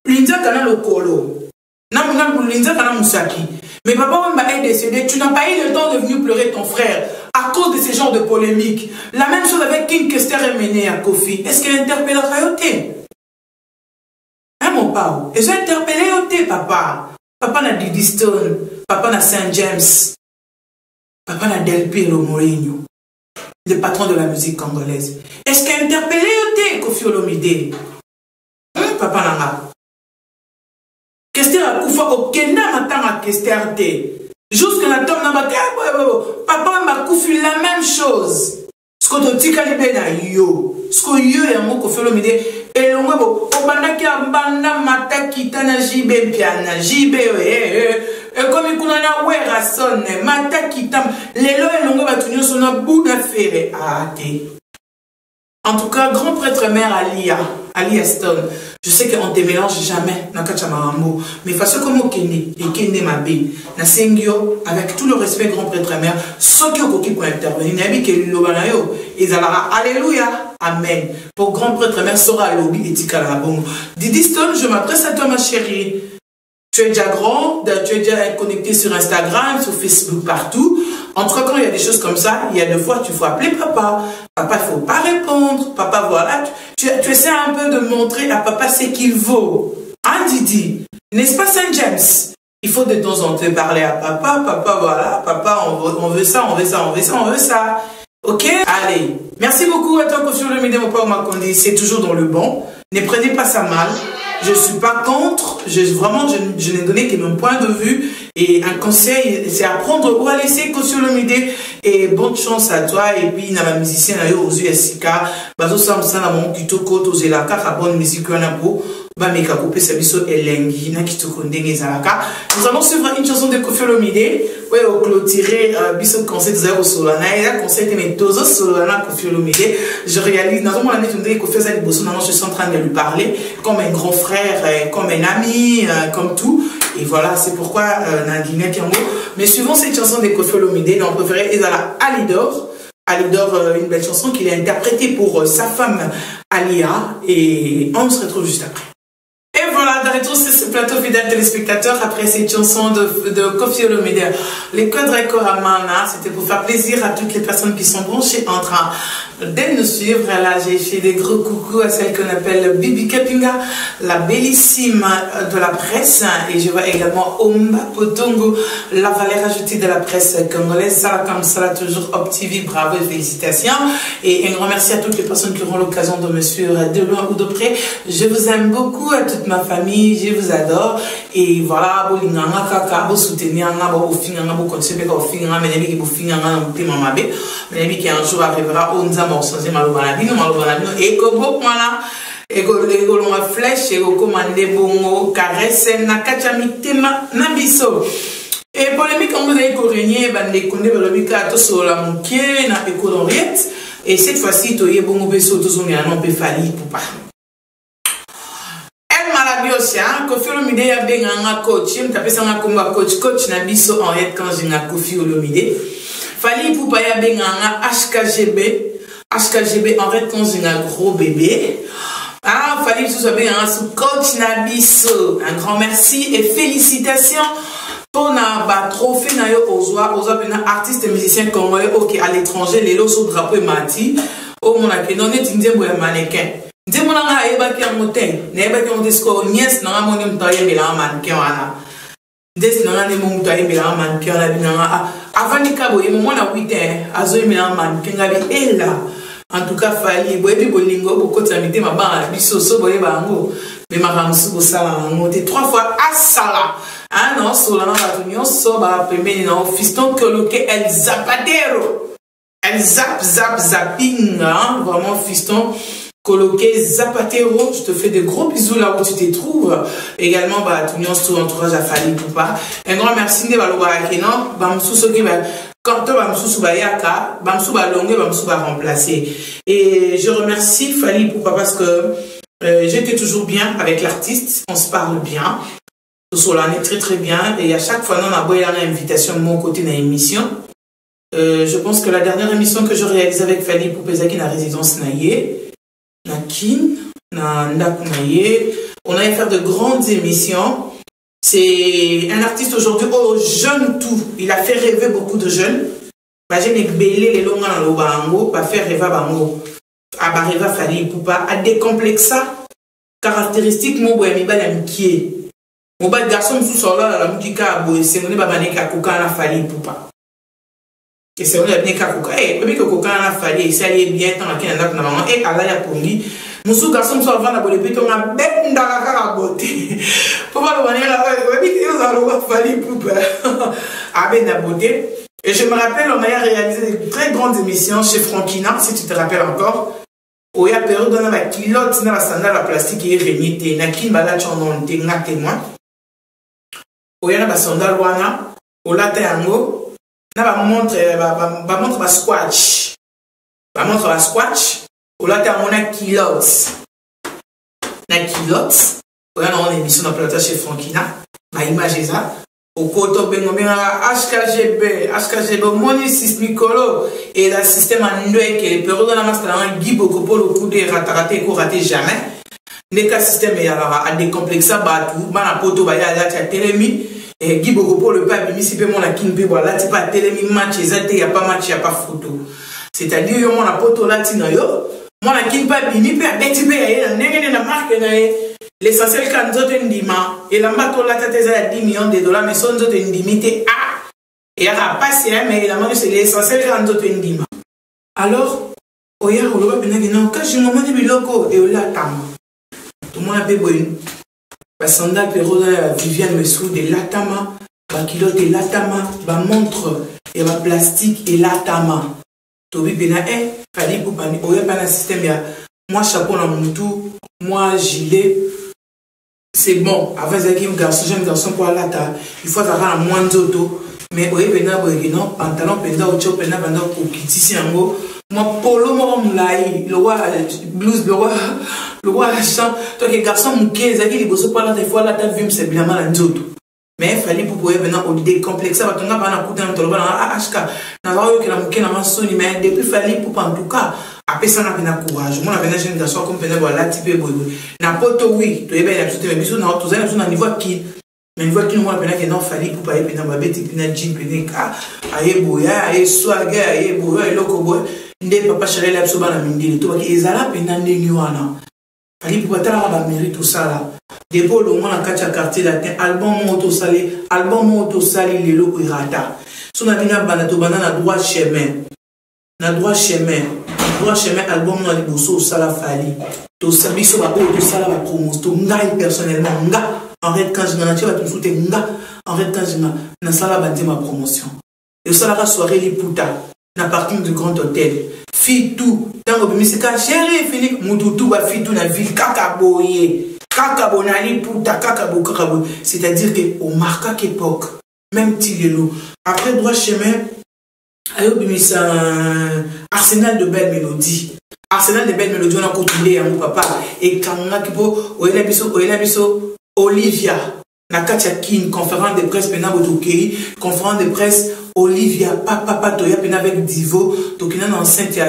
Linza Kana Lokolo. Linza Kana Moussaki. Mais Papa Wemba est décédé. Tu n'as pas eu le temps de venir pleurer ton frère à cause de ces genres de polémiques. La même chose avec King Kester et Méné à Kofi. Est-ce qu'elle interpelle Rayoté? Hein, mon pao? Ils ont interpellé Yoté, papa. Papa n'a Didi Stone. Papa n'a Saint James. Papa n'a Del Pire Mourinho, le patron de la musique congolaise. Est-ce qu'il a interpellé Yoté, Kofi Olomide? Papa n'a. Kester a koufa au Kenya matin à Kester te. Jusqu'à la tombe n'a pas. Papa m'a koufi la même chose. Ce que tu dis na yo. Ce que yo et mon Kofi Olomide. Et l'on va au bandaki a banda mata kitana jibe piana jibe et comme il a Wera Son mata kitam les lois et l'on va tenir son bout d'affaire à en tout cas grand prêtre mère Ali Stone. Je sais qu'on te mélange jamais dans Kachamarambo, mais façon comme au Kenya et Kenya Mabé, na Sengyo, avec tout le respect grand prêtre mère, ceux qui ont pour intervenir, n'abi que l'obanayo, ils allara alléluia, amen. Pour grand prêtre mère sera lobby et tikalabongo. Didi Stone, je m'adresse à toi ma chérie. Tu es déjà grand, tu es déjà connecté sur Instagram, sur Facebook, partout. En tout cas, quand il y a des choses comme ça, il y a des fois, tu faut appeler papa. Papa, il ne faut pas répondre. Papa, voilà, tu essaies un peu de montrer à papa ce qu'il vaut. Hein, Didi? N'est-ce pas, Saint James? Il faut de temps en temps parler à papa. Papa, voilà, papa, on veut ça, on veut ça, on veut ça, on veut ça. Ok? Allez. Merci beaucoup à toi, Kofi Olomide, mon père Makondi. C'est toujours dans le bon. Ne prenez pas ça mal. Je ne suis pas contre, je n'ai donné que mon point de vue et un conseil, c'est apprendre où à laisser Kofi Olomide et bonne chance à toi et puis na musicien aux USK, bazo samsa na mon kitoko to zelaka bonne musique on a pour bameka couper sa biso elengi na kitoko ndenge ezalaka. Nous allons suivre une chanson de Koffi Olomide ouais au clôturer biso concert zéro solana et la concert mais tozo solana Koffi Olomide. Je réalise dans mon année tunde Koffi za liboso non je suis en train de lui parler comme un grand frère, comme un ami, comme tout. Et voilà, c'est pourquoi Nandina Kiango. Mais suivant cette chanson de Koffi Olomide, on préférait Ezala Alidor. Alidor, une belle chanson qu'il a interprétée pour sa femme Alia. Et on se retrouve juste après. Et voilà, de retour sur ce plateau fidèle téléspectateurs après cette chanson de Koffi Olomide. Les codes Rekoramana, c'était pour faire plaisir à toutes les personnes qui sont branchées en train de nous suivre. Là, j'ai fait des gros coucous à celle qu'on appelle Bibi Kapinga, la bellissime de la presse. Et je vois également Omba Potongo, la valeur ajoutée de la presse congolaise. Ça, comme ça, toujours Optivi, bravo et félicitations. Et un grand merci à toutes les personnes qui auront l'occasion de me suivre de loin ou de près. Je vous aime beaucoup, à toute ma famille, je vous adore. Et voilà, bolinganga kaka, bo soutenir, bo finganga, bo continuer, bo finganga, mais qui bo finganga, bo mamabe, mais qui un jour arrivera au nzama au sanzé malobanabino, et kobo voilà, et ko longa flèche, et ko commandé bongo, caresse, na kachamitema, nabiso. Et polémique, on vous a régné, bande konde balobika, to sola mouké, na Écho d'Henriette, et cette fois-ci, to ye bongo beso, to son yanon pe fali pour pas. Koffi Olomide ya benganga coach mtapesa nga komba coach na biso Henriette quand j'ai nga Koffi Olomide Fally Ipupa ya benganga HKGB Henriette quand j'ai nga gros bébé Fally Ipupa benganga sous coach na biso. Un grand merci et félicitations pour na ba trophée na yo ozwa pena artiste et musicien congolais OK à l'étranger les lots sur drapeau mati au monake non net ndembo ya mannequin. Je mon anga ebaki en moten, ne ebaki en disco nièce na moni mtaye mela mannequin wana. Des na ngane mo mtaye mela mannequin la binanga avant kabo e mo na 8 azo mela mannequin ngabi ela. En tout cas Fally boyebi bolingo bokota mite mabanga biso so boyeba ngo me makamsu bo sala ngote 3 fois asala. Ah non, solana la union so ba pembeni na fiston coloqué El Zapatero. El zapping, hein? Vraiment fiston coloqué Zapatero. Je te fais de gros bisous là où tu te trouves. Également, bah, tout ton entourage à Fally Ipupa. Un grand merci de Balobarakeno. Bamsou Soki, quand tu Bamsou Bayaka, Bamsou Balongue, Bamsou va remplacer. Et je remercie Fally Ipupa parce que j'étais toujours bien avec l'artiste. On se parle bien. Tout cela est très très bien. Et à chaque fois, on a beau y avoir une invitation de mon côté dans l'émission. Je pense que la dernière émission que je réalisais avec Fally Ipupa, c'est la résidence Naye. Nakin, Nakunaye. On allait faire de grandes émissions. C'est un artiste aujourd'hui, jeune tout. Il a fait rêver beaucoup de jeunes. J'ai belé les longs dans le bango, pas faire rêver bango. Abareva Fally Ipupa a décomplexé caractéristique mon boy mi ba l'amitié. Mon bas garçon sous sola la mukika boy c'est mon ba baneka koka na Fally Ipupa. Et c'est on a bien kakuka eh bébé que koka na Fally ça allait bien tant qu'il n'a pas maman et ala ya pongi musu garçon so avant na bolé on a bête ndala kaka beauté pour pas le bonheur la bébé que ça le Fally Ipupa a ben na beauté. Et je me rappelle on a réalisé de très grandes émissions chez Frankina si tu te rappelles encore. Oya période dans la culotte na la sandale à plastique et remité na kin bala chonon te na témoin. Oya na ba sandale wana olata yango na ba montre ba squash. Ba montre ba squash olata yango na culotte. Na culotte oya na on émission na plateau chez Frankina. Ba image ça au koto bengo benga HKGB moni sismicolo et le système en deux que les périodes dans la masse dans guibo pour le coup de raté ko raté jamais ne ka système et alors a décomplexé batu bana poto ba ya la télémi et guibo pour le pas bimi si pe mon la king pe voilà tu pas télémi match exact y a pas match y a pas photo c'est-à-dire yo mon la poto latino yo mon la king pas bimi pe beti pe ya ndenge na marque na l'essentiel quand nous avons ndima et la bateau la tête à 10 millions de dollars mais son autres ndimité a et a passé mais la main c'est l'essentiel quand nous avons ndima alors oya oloba benaki non quand je moment de biloko et ola tam tout le monde a besoin ba sandal pero Viviane Messou de latama ba kilo de latama ba montre et ba plastique et latama to bi bena Fally Ipupa oya ba na système ya moi chapeau na mutu moi gilet c'est bon. Avant, un garçon, jeune garçon pour la ta, il faut avoir un moins d'auto. Mais oui, non, pantalon, pendant au chop, pendant au kitty, un mot. Moi, polo, moi, moulaï, le roi, blues, le roi, chant. Toi, les garçons, mouké, zaki, les bosses, pas là, des fois, là, t'as vu, c'est bien mal, un d'auto. Mais il fallait pour pouvoir venir au décomplexer, parce qu'on a pas un coup d'un tolo, à HK. N'a pas eu que la mouké n'a pas sonné, mais depuis, il fallait pour, en tout cas, après ça, on a courage. Moi, on a une jeune garçon comme Pénèbre, là, type, n'importe oui, tu es bien, tu es bien, tu es bien, niveau qui. Mais une fois qu'il nous a appelé qu'il fallait pour payer pendant ma bête et puis na jean penika aye boya aye swag aye boya aye loko boy ndé papa chéri la psoba na mindili to ki ezala pena ndenge wana fallait pour patala ba mérite tout ça là depuis le moment na kacha quartier latin album moto sali lelo ko irata so na bina bana to bana na droit chemin album na liboso sala fali to sabiso ba o to sala ba promotion to ngai personnellement nga en fait, quand je m'en ai tout foutu, en fait, quand je m'en sala bâti ma promotion. Et ça, la soirée, les putas, na parking du grand hôtel. Fit tout, dans le musical, chérie, Philippe, Moutoutou, va fit tout, la ville, kakaboye, kakabonali, puta, kakabo. C'est-à-dire qu'au marquant époque, même Tilélo, après droit chemin, ayo bimisa Arsenal de belles mélodies. Arsenal de belles mélodies, on a continué à mon papa. Et quand on a kipo, oelabiso, Olivia, Nakatia Kin, conférence de presse pena Botokei, conférence de presse Olivia, papa toya pena avec Divo, tokina dans enceinte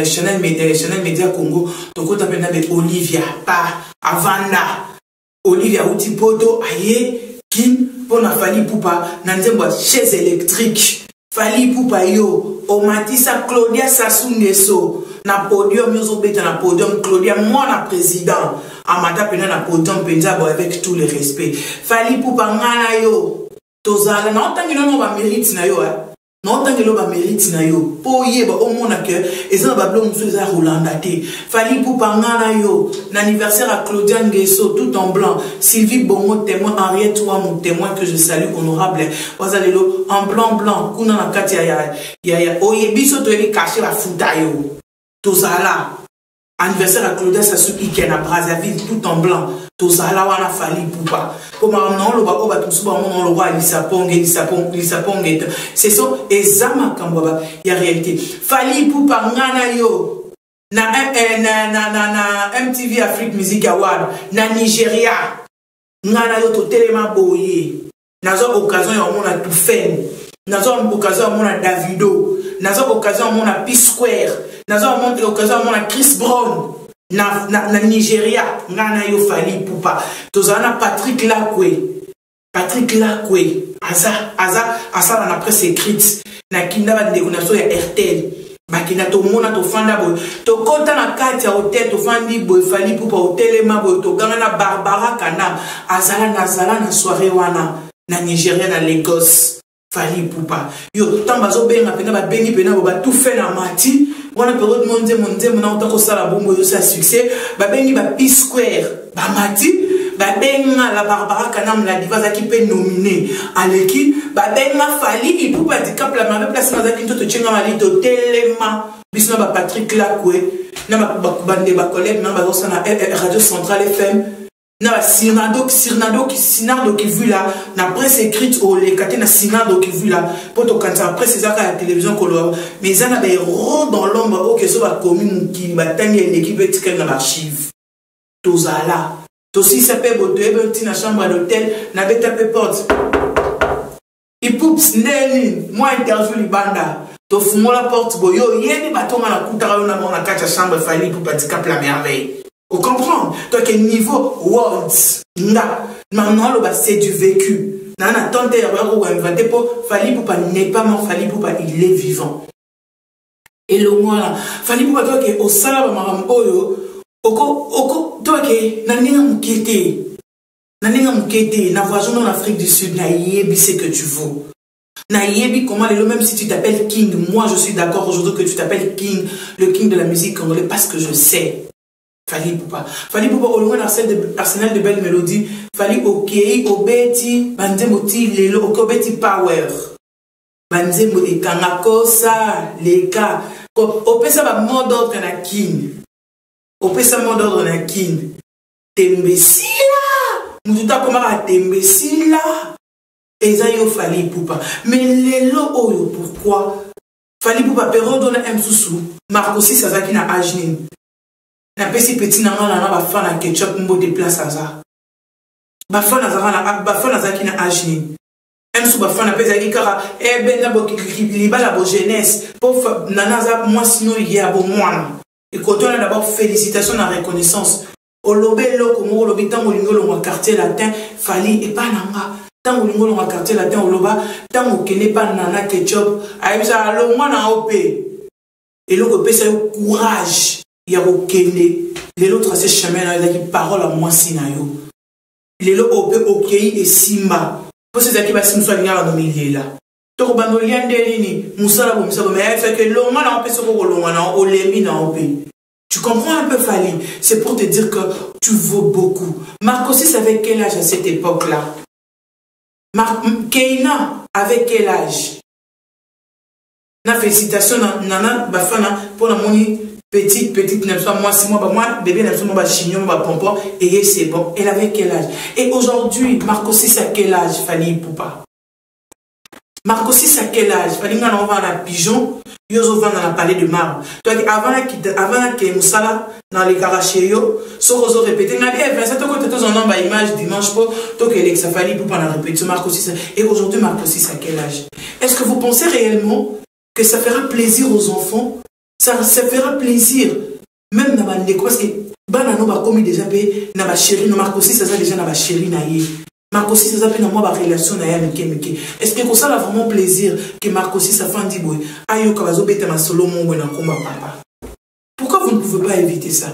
Chanel Media Congo, tokota pena avec Olivia, pa Avanda, Olivia Utipoto, aye, Kin, pona Fali Poupa, nanzembo chaise électrique, Fali Poupa yo, Omatisa Claudia Sasungeso, na podium, yozo beta na podium, Claudia, moi na président. Amata pena na podium penza avec tout le respect. Fali Poupa ngana yo. Tozala na otangi no ba mérite na yo na otangi lo ba mérite na yo. Po yeba o mona que eza ba blo musu eza Rolanda te. Fali Poupa ngana yo. Na anniversaire à Claudia Nguesso tout en blanc. Sylvie Bongo témoin, Henriette toi mon témoin que je salue honorable. Wazalelo en blanc kuna na kati ya oyebiso to eli cacher la futa yo. Tozala anniversaire à Claudia Sasuki qui est à Brazzaville tout en blanc. Tozala wana Fali Poupa. Comme on le voit, on va tout le voit Lisapong. C'est ça, Ezama Kambaba, il y a réalité. Fali Poupa ngana yo. Na MTV Afrique Music Award. Na Nigeria. Ngana yo to telema boye. Nazo occasion ya mona tout fait. Nazo occasion ya mona Davido. Nazo occasion ya mona P-Square. Nazo occasion ya mona Chris Brown. Na Nigeria, ngana yo Fali Poupa. Tozana Patrick Lakwe. Asa na presse écrite. Na kinda ba ndeko ya RTL. Bakina to mona to fanda boy. To kota na kati ya hotel to fandi boy Fali Poupa hotel ma boy to ganga na Barbara Kana. Azala na soirée wana na Nigeria na Lagos. Fali Poupa. Yo tambazo benga pena ba bengi pena ba tout fait na mati. Wana période mondiale mona otako sala bombo yo sa succès. Ba bengi ba P-Square. Ba mati ba benga la Barbara Kanam la diva qui peut nominer à l'équipe. Ba benga Fali Poupa di cap la même place na zaki to tchenga mali to telema. Bisna ba Patrick Lakwe. Na ba bande ba collègue na ba na Radio Centrale FM. Na Sinado qui vu là na presse écrite au les na Sinado qui vu là pour to quand après c'est ça la télévision color mais ça na des héros dans l'ombre au que ça va commune qui batanye l'équipe étiquette dans l'archive tozala to si ça peut boter petit na chambre d'hôtel na beta pe porte il poups neni moi interview libanda to fumo la porte boyo yeni batonga na kutara na mona kacha chambre Fali pour petit cap la merveille. Vous comprenez? Donc, quel niveau words? Maintenant, c'est du vécu. Nana tante ou inventé pour Fali Poupa n'est pas mort, Fali Poupa il est vivant. Et le moi là, Fali Poupa toi qui au salaba maram oyo, oko toi qui naninga mukete, na voyage en Afrique du Sud, na yebi c'est que tu vaux. Na yebi comment même si tu t'appelles King, moi je suis d'accord aujourd'hui que tu t'appelles King, le King de la musique congolaise parce que je sais. Fali Poupa au loin Arsenal de belles mélodies. Fali okei obeti banzemoti lelo okobeti power. Banzemo ekangakosa leka. Opesa ba mot d'ordre na king. Opesa mot d'ordre na king. Tembesila Moututa komaka tembesi là. Eza yo Fally Ipupa. Mais lelo oyo pourquoi? Fally Ipupa pero dona msusu. Marco si sazaki na ajnin. Na pesi petit na ngana na bafana ketchup mbo de place aza. Bafana zaki na ajnin. Msu bafana pesa ikara benda bo libala bo jeunesse pour nanaza moi sinon il y a bon moi. Et quand on a d'abord félicitations et reconnaissance. Olobe loko mo olobi tango lingolo mo quartier latin Fally et pas nanga. Tango lingolo mo quartier latin oloba tango kene pas nana ketchup ayebisa alo mwana opé. Et loko pesa yo courage ya okende. Les autres tracé chemin là qui parole à moi sinayo. Les lo opé okei et simba. Pour ces qui va se nous soigner dans milieu là. Donc bando liande nini musala bo musala mais fait que longa na opé soko longa na olemi na opé. Tu comprends un peu Fally? C'est pour te dire que tu vaux beaucoup. Marco aussi avait quel âge à cette époque-là? Keina avec quel âge? Na félicitations nana bafana pour la moni petite n'est pas moi si moi bébé n'est pas moi chignon moi pompon et c'est bon. Elle avait quel âge? Et aujourd'hui Marco aussi à quel âge Fally Ipupa? Marco aussi à quel âge? Fally ngana on va à pigeon. Yozo va dans la palais de marbre. Donc avant que Moussala dans les caraché yo, so rozo répété na bien 27 ans quand tu en nombre image dimanche pour donc que ça Fally pour pendant répétition Marco aussi. Et aujourd'hui Marco aussi à quel âge? Est-ce que vous pensez réellement que ça fera plaisir aux enfants? Ça fera plaisir même dans ma parce que banano ba commis déjà payé na ba chérie no Marco aussi ça déjà na ba chérie na yé. Marco aussi ça s'appelle moi ma relation na ya meke. Est-ce que ça a vraiment plaisir que Marco aussi ça fait dit boy ayo kabazo bete ma solo mon na komba papa. Pourquoi vous ne pouvez pas éviter ça?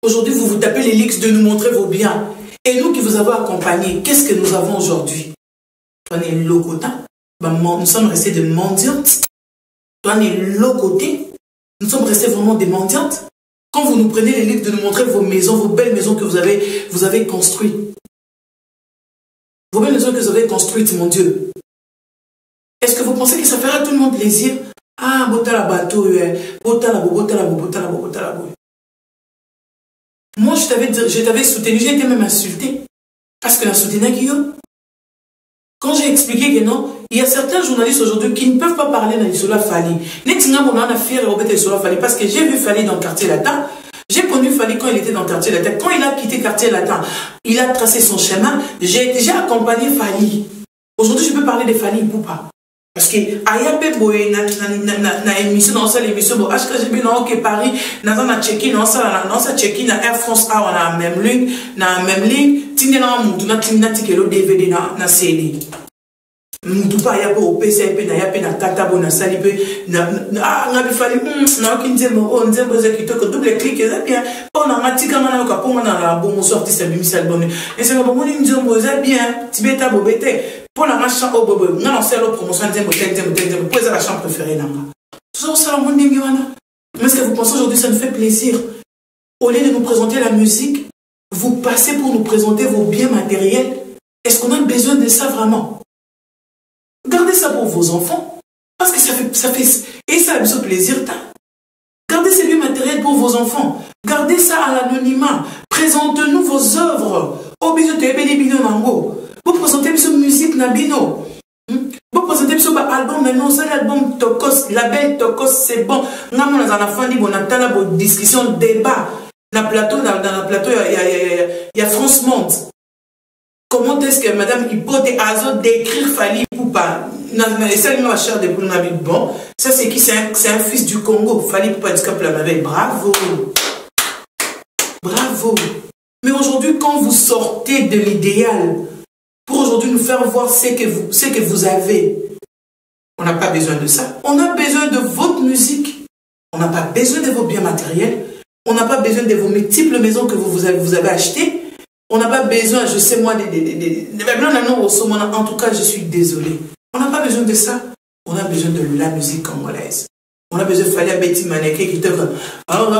Aujourd'hui vous vous tapez les leaks de nous montrer vos biens et nous qui vous avons accompagné, qu'est-ce que nous avons aujourd'hui? On est locota, nous sommes restés de mendiantes. On est locoté, nous sommes restés vraiment des mendiantes. Quand vous nous prenez les leaks de nous montrer vos maisons, vos belles maisons que vous avez construites. Vos belles maisons que vous avez construites, mon Dieu. Est-ce que vous pensez que ça fera à tout le monde plaisir? Ah, botala bateau, botala bo. Moi, je t'avais soutenu, j'ai été même insulté. Parce que la soutenue qui quand j'ai expliqué que non, il y a certains journalistes aujourd'hui qui ne peuvent pas parler dans l'Isola Fally. Parce que j'ai vu Fally dans le quartier latin. J'ai connu Fally quand il était dans le quartier latin. Quand il a quitté le quartier latin, il a tracé son chemin. J'ai déjà accompagné Fally. Aujourd'hui, je peux parler de Fally Ipupa. Parce que ayape boye na émission dans cette émission bo HKGB na OK Paris na check-in na ça check-in na Air France A na même ligne tinde na mutu na timina tikelo DVD na CD mutu pa ya po PCP na ya pe na katabo na salipe na bi Fally na kinzemo on nzembo za kitoko double clic ça bien on a matika na ka ponga na la bon sorti sa bimisa album et c'est bon ni nzembo za bien tibeta bobete. Pour la chambre au bobo, non, on sait la promotion pour la chambre préférée. Tout ça, mais est-ce que vous pensez aujourd'hui, ça nous fait plaisir? Au lieu de nous présenter la musique, vous passez pour nous présenter vos biens matériels. Est-ce qu'on a besoin de ça vraiment? Gardez ça pour vos enfants. Parce que ça fait, et ça a besoin de plaisir. Gardez ces biens matériels pour vos enfants. Gardez ça à l'anonymat. Présentez-nous vos œuvres. Au bisou de Ebeli Mango. Vous présentez une musique Nabino. Vous présentez un album maintenant, c'est l'album Tokos, label Tokos, c'est bon. Nous avons la fin de discussion, débat. Dans le plateau, il y a France Monde. Comment est-ce que Madame Hippote Azo d'écrire Fally Ipupa? Bon, ça c'est qui? C'est un fils du Congo. Fally Ipupa du Cap la Merveille. Bravo. Bravo. Mais aujourd'hui, quand vous sortez de l'idéal, pour aujourd'hui nous faire voir ce que vous avez, on n'a pas besoin de ça. On a besoin de votre musique. On n'a pas besoin de vos biens matériels. On n'a pas besoin de vos multiples maisons que vous avez achetées. On n'a pas besoin, je sais moi, en tout cas, je suis désolé. On n'a pas besoin de ça. On a besoin de la musique congolaise. On a besoin de Fally Betty Maneke qui te comme. On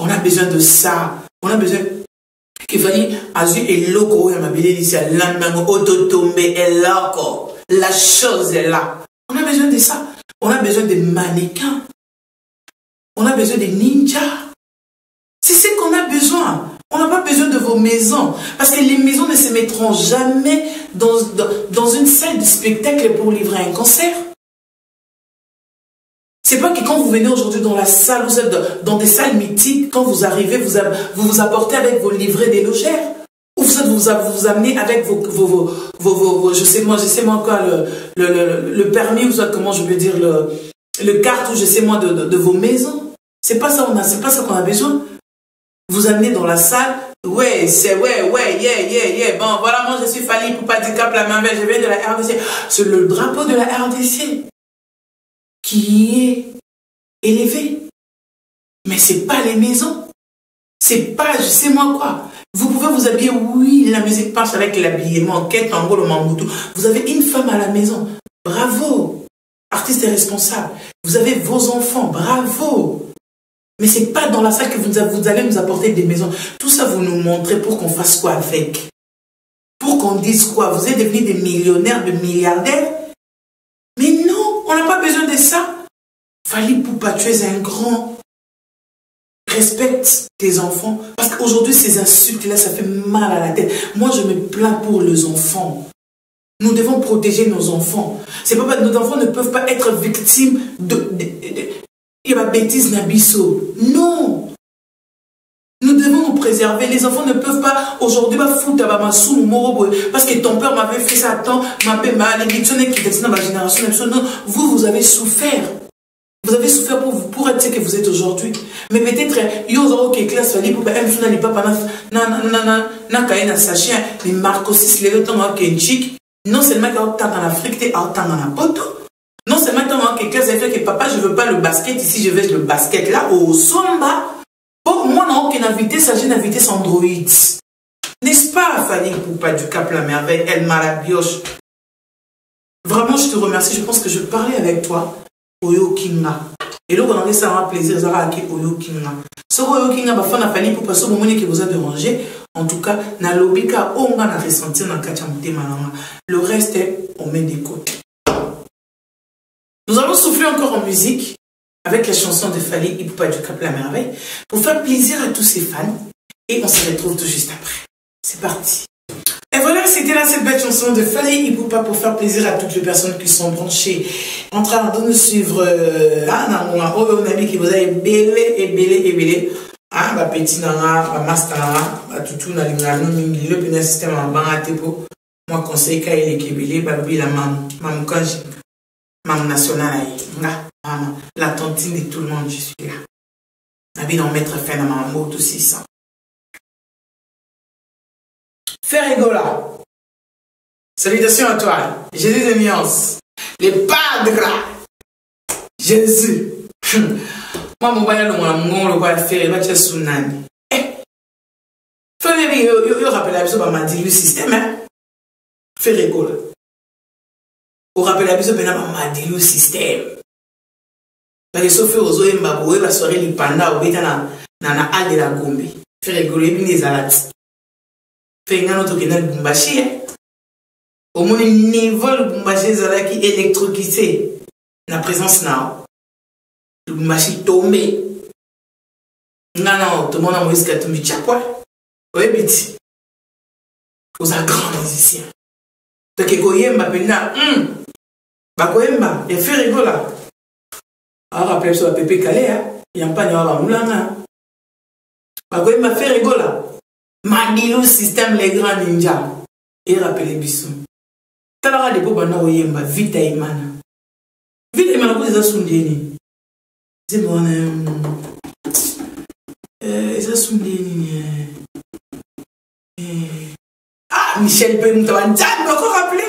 a besoin de ça. On a besoin qu'il fallait azur et loco et m'habiller ici à l'anmango autotombe et loco. La chose est là. On a besoin de ça. On a besoin de mannequins. On a besoin de ninjas. C'est ce qu'on a besoin. On n'a pas besoin vos maisons. Parce que les maisons ne se mettront jamais dans une salle de spectacle pour livrer un concert. C'est pas que quand vous venez aujourd'hui dans la salle, vous êtes dans des salles mythiques, quand vous arrivez, vous vous apportez avec vos livrets des logères. Ou vous amenez avec je sais moi quoi, le permis, ou soit comment je veux dire, le carte, ou je sais moi, de vos maisons. C'est pas ça qu'on a besoin. Vous amenez dans la salle, ouais, yeah. Bon, voilà, moi je suis Fally Ipupa du Cap La Merveille, je viens de la RDC. C'est le drapeau de la RDC qui est élevé. Mais c'est pas les maisons. C'est pas, je sais moi quoi. Vous pouvez vous habiller, oui, la musique passe avec l'habillement, quête, en gros, le mamboutou. Vous avez une femme à la maison, bravo. Artiste et responsable. Vous avez vos enfants, bravo. Mais c'est pas dans la salle que vous allez nous apporter des maisons. Tout ça, vous nous montrez pour qu'on fasse quoi avec? Pour qu'on dise quoi? Vous êtes devenus des millionnaires, des milliardaires? Mais non, on n'a pas besoin de ça. Fally Ipupa, tu es un grand. Respecte tes enfants. Parce qu'aujourd'hui, ces insultes-là, ça fait mal à la tête. Moi, je me plains pour les enfants. Nous devons protéger nos enfants. C'est pas nos enfants ne peuvent pas être victimes de bêtises nabisso. Non. Nous devons nous préserver. Les enfants ne peuvent pas aujourd'hui foutre à parce que ton père m'avait fait ça à temps, ma génération. Non, vous avez souffert. Vous avez souffert pour être ce que vous êtes aujourd'hui. Mais peut-être, non seulement qu'il y a en Afrique, il y a en poto. Non seulement que papa, je ne veux pas le basket ici, je veux le basket là, au Somba. Pour moi, non, qu'une invité, ça j'ai une invité sans Android. N'est-ce pas, Fally Ipupa du Cap La Merveille, El Marabioche? Vraiment, je te remercie. Je pense que je parlais avec toi. Oyo Kinga. Et là, on a ça un plaisir, ça va avec Oyo Kinga. Ce Oyo Kinga, bah, fan a Fally Ipupa, ce moment qui vous a dérangé. En tout cas, na lobika, on a ressenti dans Kachamute Malanga. Le reste, on met des côtés. Nous allons souffler encore en musique avec la chanson de Fally Ipupa du Cap La Merveille pour faire plaisir à tous ces fans. Et on se retrouve tout juste après. C'est parti. Et voilà, c'était là cette belle chanson de Fally Ipupa pour faire plaisir à toutes les personnes qui sont branchées en train de nous suivre. On a mis qui vous avez belé. Ah, bah, petit nana, master nana, tout na lingano mingi le pena système en banga tepo. Moi conseil ka ele kebele babi la mam kanji. Mam national la tontine de tout le monde, je suis là. Nabi d'en mettre fin à ma mot tout 600. Ferregola. Salutations à toi, Jésus de Miance, les padres, Jésus. Moi, mon bail, le va faire, il va te sunani. Fais rappelle la personne, m'a dit le système, hein. Fais rigoler. Au rappel la personne, m'a dit le système. Parce que sauf aux oeufs, il va soirée, il panda, ou bien, na halle de la Gombe. Fais rigoler, il y a des alats. Fais un autre qui n'a pas bumbashi, hein. Au moins, niveau le bumbashi, c'est qui électrocuté. La présence now. Le bumbashi tombé. Non, tout le monde a moïse qui a tombé. Quoi? Oui, petit. Vous êtes grand musicien. Donc, Koyemba, Koyemba, il fait rigoler. Alors, rappelez sur la pépé calé, il n'y a pas de moulanga. Koyemba fait rigoler. Madilo système les grands ninjas. Et rappelez Bissou. Talara de Bobana Oyemba, Vita Imana. Vita Imana, vous êtes soundéni. C'est bon, ah, Michel Benton, encore rappelé,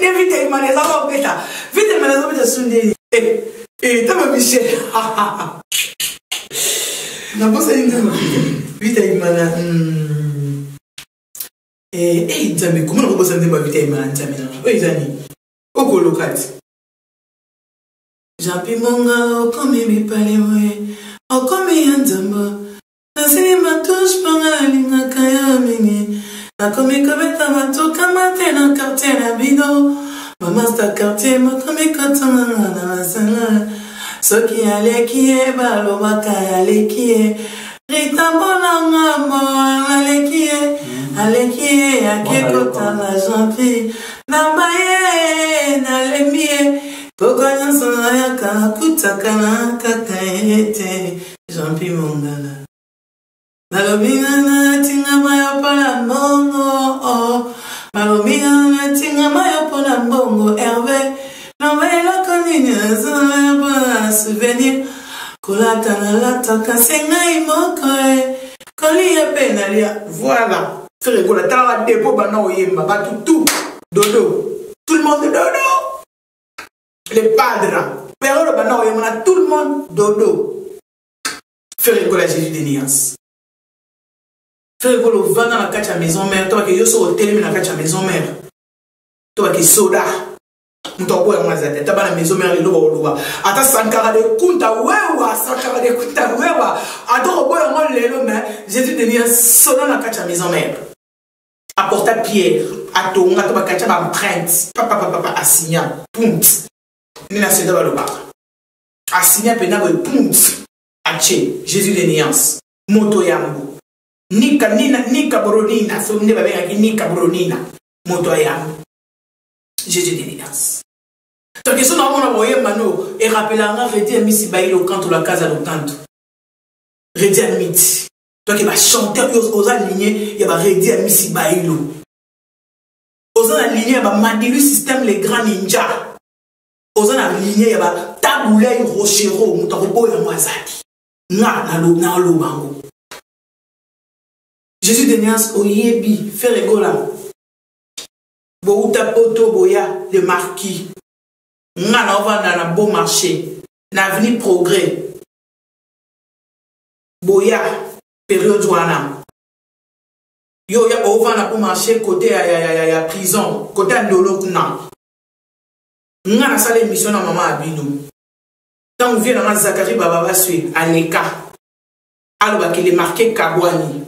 mais Vita Imana, ça va bêta. Vita Imana, ça va soundéni. T'as ma Michel. N'a pas ça une Vita Imana. Nzambe, comment on peut s'en dire Vita Imana Nzambe? Oui, Zani. Au local. J'appuie mon gars, comme il me parle, comme il y a un zamba. La cinéma touche par la ligne à Kayamini. La comique avec ta mato, kamate dans le quartier d'Abido. Maman, c'est un quartier, ma comique quand on a dans la salle. Ce qui allait qui est, balo, baka allait qui est. Rita Bonanga, bon, allait qui est. Aleki akekota la jampi na baye na lemie kokanya sana ya kutakana kakete jampi mongala malobina na tinga mayo pala mbongo malobina na tinga mayo pala mbongo Hervé na bayo kanini sana pala souvenir kolata na lata kasenga imokoe kolia penalia voilà. Frère Gola, t'as un dépôt, tout, dodo. Tout le monde dodo. Les padres. Père, tout le monde dodo. Frère Gola, Jésus des Nias. Frère Gola, va dans la cache à maison mère. Toi qui es au télé, dans la cache à maison mère. Toi qui es soda. Mutoko ya mwazate tabana maison mère le loba ata sankara de kunta wewa sankara de kunta wewa adoro boya mo lelo mais Jésus de Nias solo na kacha maison mère apporta pierre atonga to bakacha ba empreinte papa asigna punt ni na seda baloba asigna pena bo punt ache Jésus de Nias moto yambo nika boronina so ne ba benga nika boronina moto yambo Jésus de Nias. Donc, ils sont dans mon envoyé mano et rappelera Redi à Missy Bailo quand on la case à l'autanto. Redi à Miti. Donc, il va chanter aux alignés, il va Redi à Missy Bailo. Aux alignés, il va Madilu système les grands ninjas. Aux alignés, il va Taboulay Rochero, Moutarobo et Mwazaki. Na lo bango. Jésus de Nias, Oyebi, Ferregola. Bouta Poto Boya, le marquis. Nga va dans un beau marché. N'avenir progrès. Boya, période douana. Yo ya over na beau marché côté ya prison. Côté Ndolo Kuna. Nga na salle émission na maman Abidou. Quand on vient dans Zakari Baba Sui, à l'Eka. Alors qu'il est marqué Kabwani.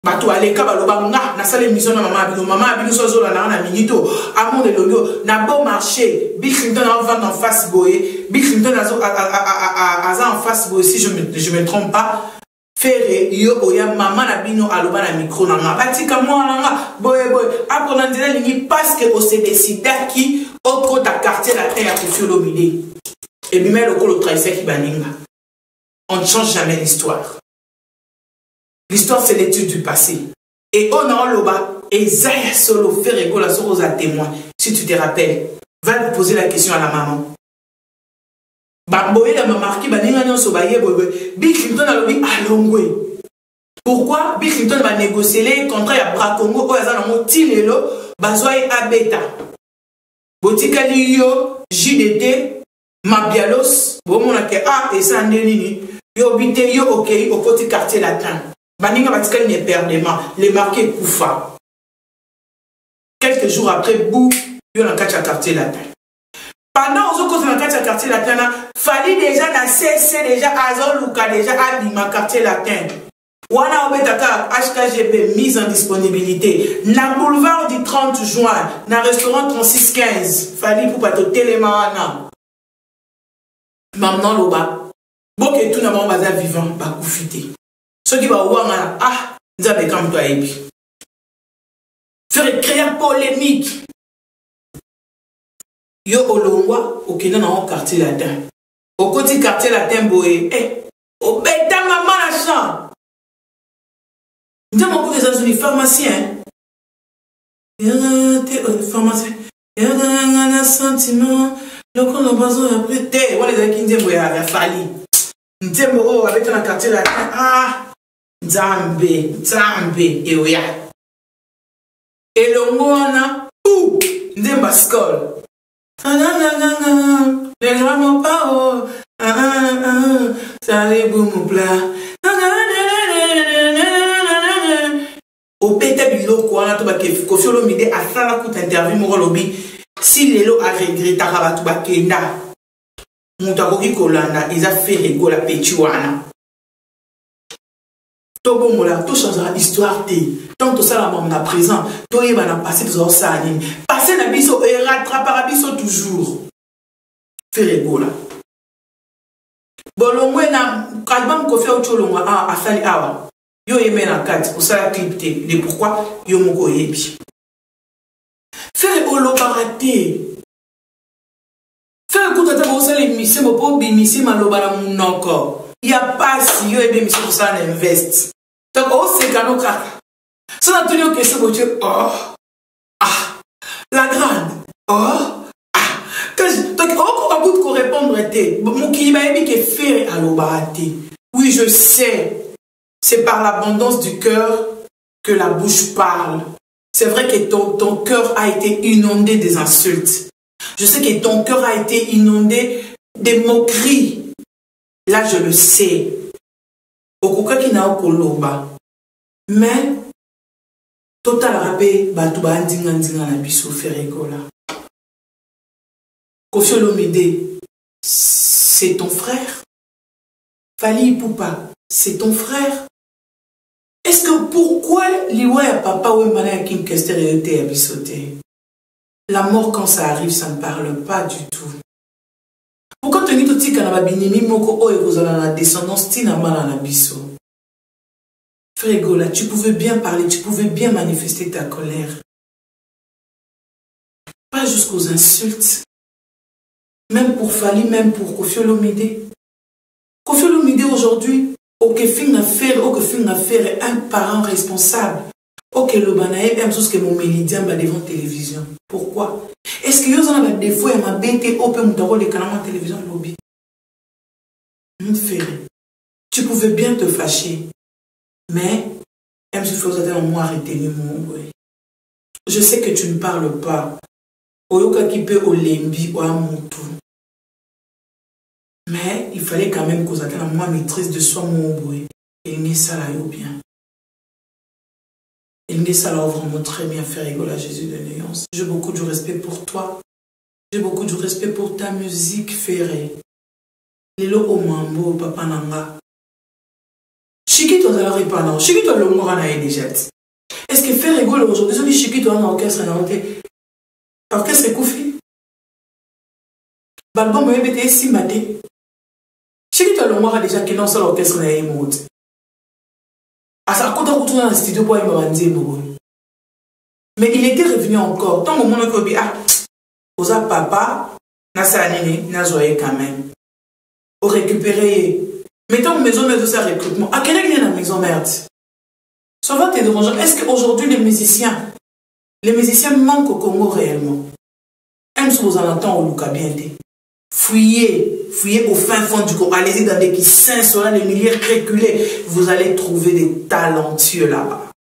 Bato aleka baloba nga na sala émission na mama abino sozo la na minito amon de logo na bon marché Bill Clinton a vendre en face boye Bill Clinton a en face boye si je me trompe pas faire yo oya mama na bino aloba na micro na nga batika moi nga boye après on dirait lingi parce que on s'est décidé qui au côté quartier la terre pour sur l'omidé et bimel au colo trahissé qui baninga on ne change jamais l'histoire. L'histoire, c'est l'étude du passé. Et on a loba, et Zaya Solo, Ferrego, la Soros à témoin. Si tu te rappelles, va lui poser la question à la maman. Baboye, la maman marqué, Baninga, Sobaye, Bill Clinton a lobby à Longwe. Pourquoi Bill Clinton va négocier les contrats à Bracongo, au hasard, en Tilelo, Bazoye Abeta. Botikali yo, JDT, Mabialos, Bomonake A et Sandelini, yo bité yo, ok, au petit quartier latin. Baninga Batikali n'est perdement, les marqués Koufa. Quelques jours après, bou, yo na kacha quartier latin. Pendant aux autres na kacha quartier latin, fallait déjà na cessé déjà Azol Luka déjà Abima quartier latin. Wana obetaka HKGB mise en disponibilité. Na boulevard du 30 juin, na restaurant 3615, fallait pour pas te télémana. Maintenant loba, boke tout na mon bazar vivant ba koufité. Ceux qui vont voir, ah, nous avons comme toi et puis. Faire créer polémique. Yo olongwa, au Kenya dans un quartier latin. Au côté quartier latin, boé, au bêta maman la chambre. Nous avons beaucoup des pharmaciens. Pharmacien. Il y a un sentiment. Le qu'on a besoin après. T'es, on les a qui disent, il a fallu. Nous avons avec un quartier latin. Ah. Zambe, et oya. Et le moana, ou, ndemba skol. Les gens m'ont pas, oh, ça les boum plat. Au pété biloko, on a tout baké, Kofi Olomide a fait la courte interview, mon lobby. Si les lots a regretté, Rabat tout bakenda. Moutakoki Kolanda, ils a fait les go la pétuana. Tout changera l'histoire. Tant que ça, la maman a présent, tout y va passer dans ça. Passer dans biso et rattraper biso toujours. Faire là. Bon, l'ongwe na album qu'on fait au cholonga à sali awa. Yo aimé na 4 pour ça la clip té. Et pourquoi yo moko yebi. Faire olobarate. Faire écouter ta bossa les missions pour bimisi malobara mon encore. Il y a pas si yo aimé mission pour ça invest. Donc oh c'est cano kaka. Ça n'a tenu que c'est Dieu. Oh ah la grande. Oh ah donc on va vous répondre té. Mon qui m'a dit que faire alobarate. Oui je sais. C'est par l'abondance du cœur que la bouche parle. C'est vrai que ton cœur a été inondé des insultes. Je sais que ton cœur a été inondé des moqueries. Là, je le sais. Mais, total rappé, batuba ndinga na biso Ferregola. Koffi Olomide, c'est ton frère. Fally Ipupa, c'est ton frère. Est-ce que pourquoi liwa ya papa ou mana ya Kim Kester était abisoté? La mort quand ça arrive, ça ne parle pas du tout. Pourquoi tu dis tout tika na babinimi moko o ekozala na descendance tina mala na biso? Ferregola, tu pouvais bien parler, tu pouvais bien manifester ta colère. Pas jusqu'aux insultes. Même pour Fally, même pour Koffi Olomide. Koffi Olomide aujourd'hui, ok, fin affaire, un parent responsable. Ok, le banaï aime tout ce que mon mélodien va devant télévision. Pourquoi? Est-ce que vous avez des fois, il m'a bêté au peu de canal télévision lobby? Tu pouvais bien te fâcher, mais même si vous avez un mois arrêté, je sais que tu ne parles pas. Oyoka qui peut au lembi ou à moutou. Mais il fallait quand même que vous ayez moi maîtrise de soi mon boué. Et il ça là bien. Il ça là vraiment très bien faire rigoler à Jésus de Néance. J'ai beaucoup de respect pour toi. J'ai beaucoup de respect pour ta musique ferrée. Lelo o mambo papa nanga. Chiki toi la répandant. Chiki toi le mort na déjà. Est-ce que faire rigoler aujourd'hui je dis Chiki toi en orchestre na monté. Orchestre Koufi. Balbon me bête si maté. Chiki toi le mort déjà qui non seul orchestre na émote. À sa côté retourner dans le studio pour me mais il était revenu encore. Tant que mon oncle dit ah, osa papa na sanini na joyeux quand même. Au récupérer. Mettons maison mais aussi recrutement. À quel est la maison merde? Ça va te déranger. Est-ce qu'aujourd'hui les musiciens manquent au Congo réellement? Même si vous en entendez au Luka bien. Fouillez au fin fond du Congo. Allez-y dans des kissins, sur les milliers reculés. Vous allez trouver des talentueux là-bas.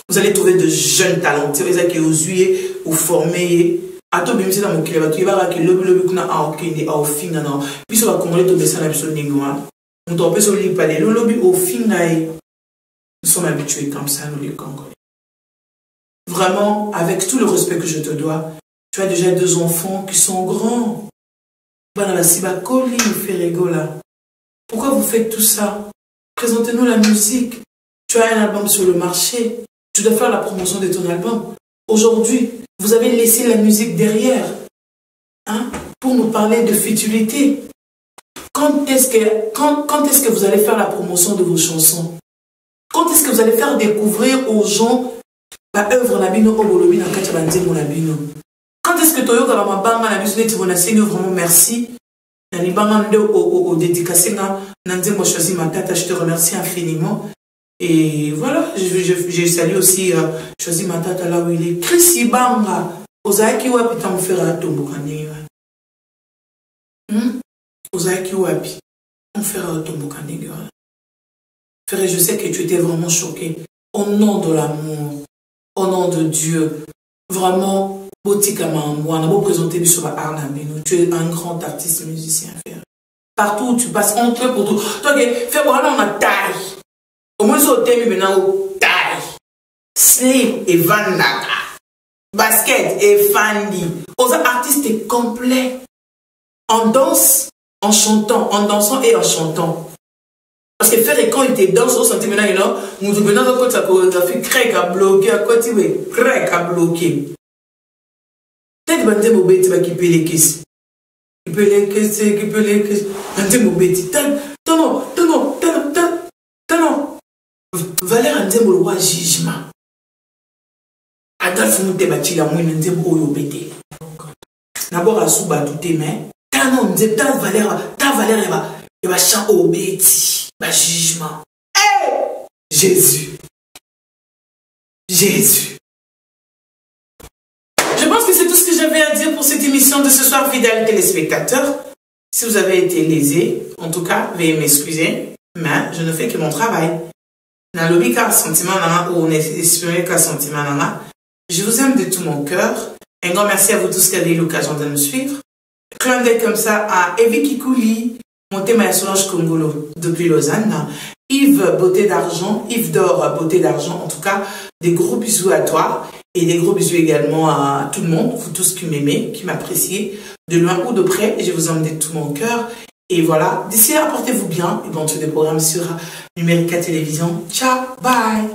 Vous allez trouver de jeunes talentueux. Ils ont qui osé ou formé. À tout bien, c'est dans mon kilomètre. Il va y avoir le kuna a aucune au fin non. Puis ça va congolais tomber ça la personne ningwa. On doit pas se lire parler. Le lobby au fin nous sommes habitués comme ça nous les Congolais. Vraiment, avec tout le respect que je te dois, tu as déjà 2 enfants qui sont grands. Pourquoi vous faites tout ça? Présentez-nous la musique. Tu as un album sur le marché. Tu dois faire la promotion de ton album. Aujourd'hui, vous avez laissé la musique derrière. Hein, pour nous parler de futilité. Quand est-ce que vous allez faire la promotion de vos chansons? Quand est-ce que vous allez faire découvrir aux gens la œuvre Nabino Obolobi dans Kachabandemo Nabino? Quand est-ce que Toyo Kalamabanga Nabino Tivonasino vraiment merci? Nanibanga au dédicacé Nanzemo Choisi Matata, je te remercie infiniment. Et voilà, je salue aussi Choisi Matata là où il est. Chris Ibanga, Ozaiki Wapi Tamfera Tombokani. Ozaiki Wapi Tamfera Tombokani. Frère, je sais que tu étais vraiment choqué. Au nom de l'amour, au nom de Dieu, vraiment, tu es un grand artiste musicien. Frère. Partout où tu passes, on te pour tout. Donc, frère, voilà, on a taille. Au moins, sur le thème, maintenant, taille. Slip et Van Naga. Basket et Fandi. Aux artistes complets. En danse, en chantant, en dansant et en chantant. Parce que faire quand il était dans son sentiment, nous devons dans côté sa chorégraphie, crèque à bloquer, à côté, crèque à bloquer. Peut-être que vous avez dit qu'il peut les caisses. Il peut les caisses, il peut les caisses. Vous avez dit, non. nzembo le roi jugement. Adolphe Mouteba Chila Mouine nzembo oyo bete. D'abord à souba tout aimé. Tant non nzembo ta valeur et va chant au beti. Ba jugement. Jésus. Jésus. Je pense que c'est tout ce que j'avais à dire pour cette émission de ce soir, fidèles téléspectateurs. Si vous avez été lésés, en tout cas, veuillez m'excuser, mais je ne fais que mon travail. Dans le bika sentiment ou on espérait qu'un sentiment je vous aime de tout mon cœur. Un grand merci à vous tous qui avez eu l'occasion de me suivre. Clin d'œil comme ça à Evie Kikouli, Montema Solange Congolo depuis Lausanne. Yves Beauté d'Argent, Yves d'Or Beauté d'Argent, en tout cas, des gros bisous à toi et des gros bisous également à tout le monde, vous tous qui m'aimez, qui m'appréciez, de loin ou de près, je vous aime de tout mon cœur. Et voilà, d'ici là, portez-vous bien et bon, tous des programmes sur Numérica Télévision. Ciao, bye!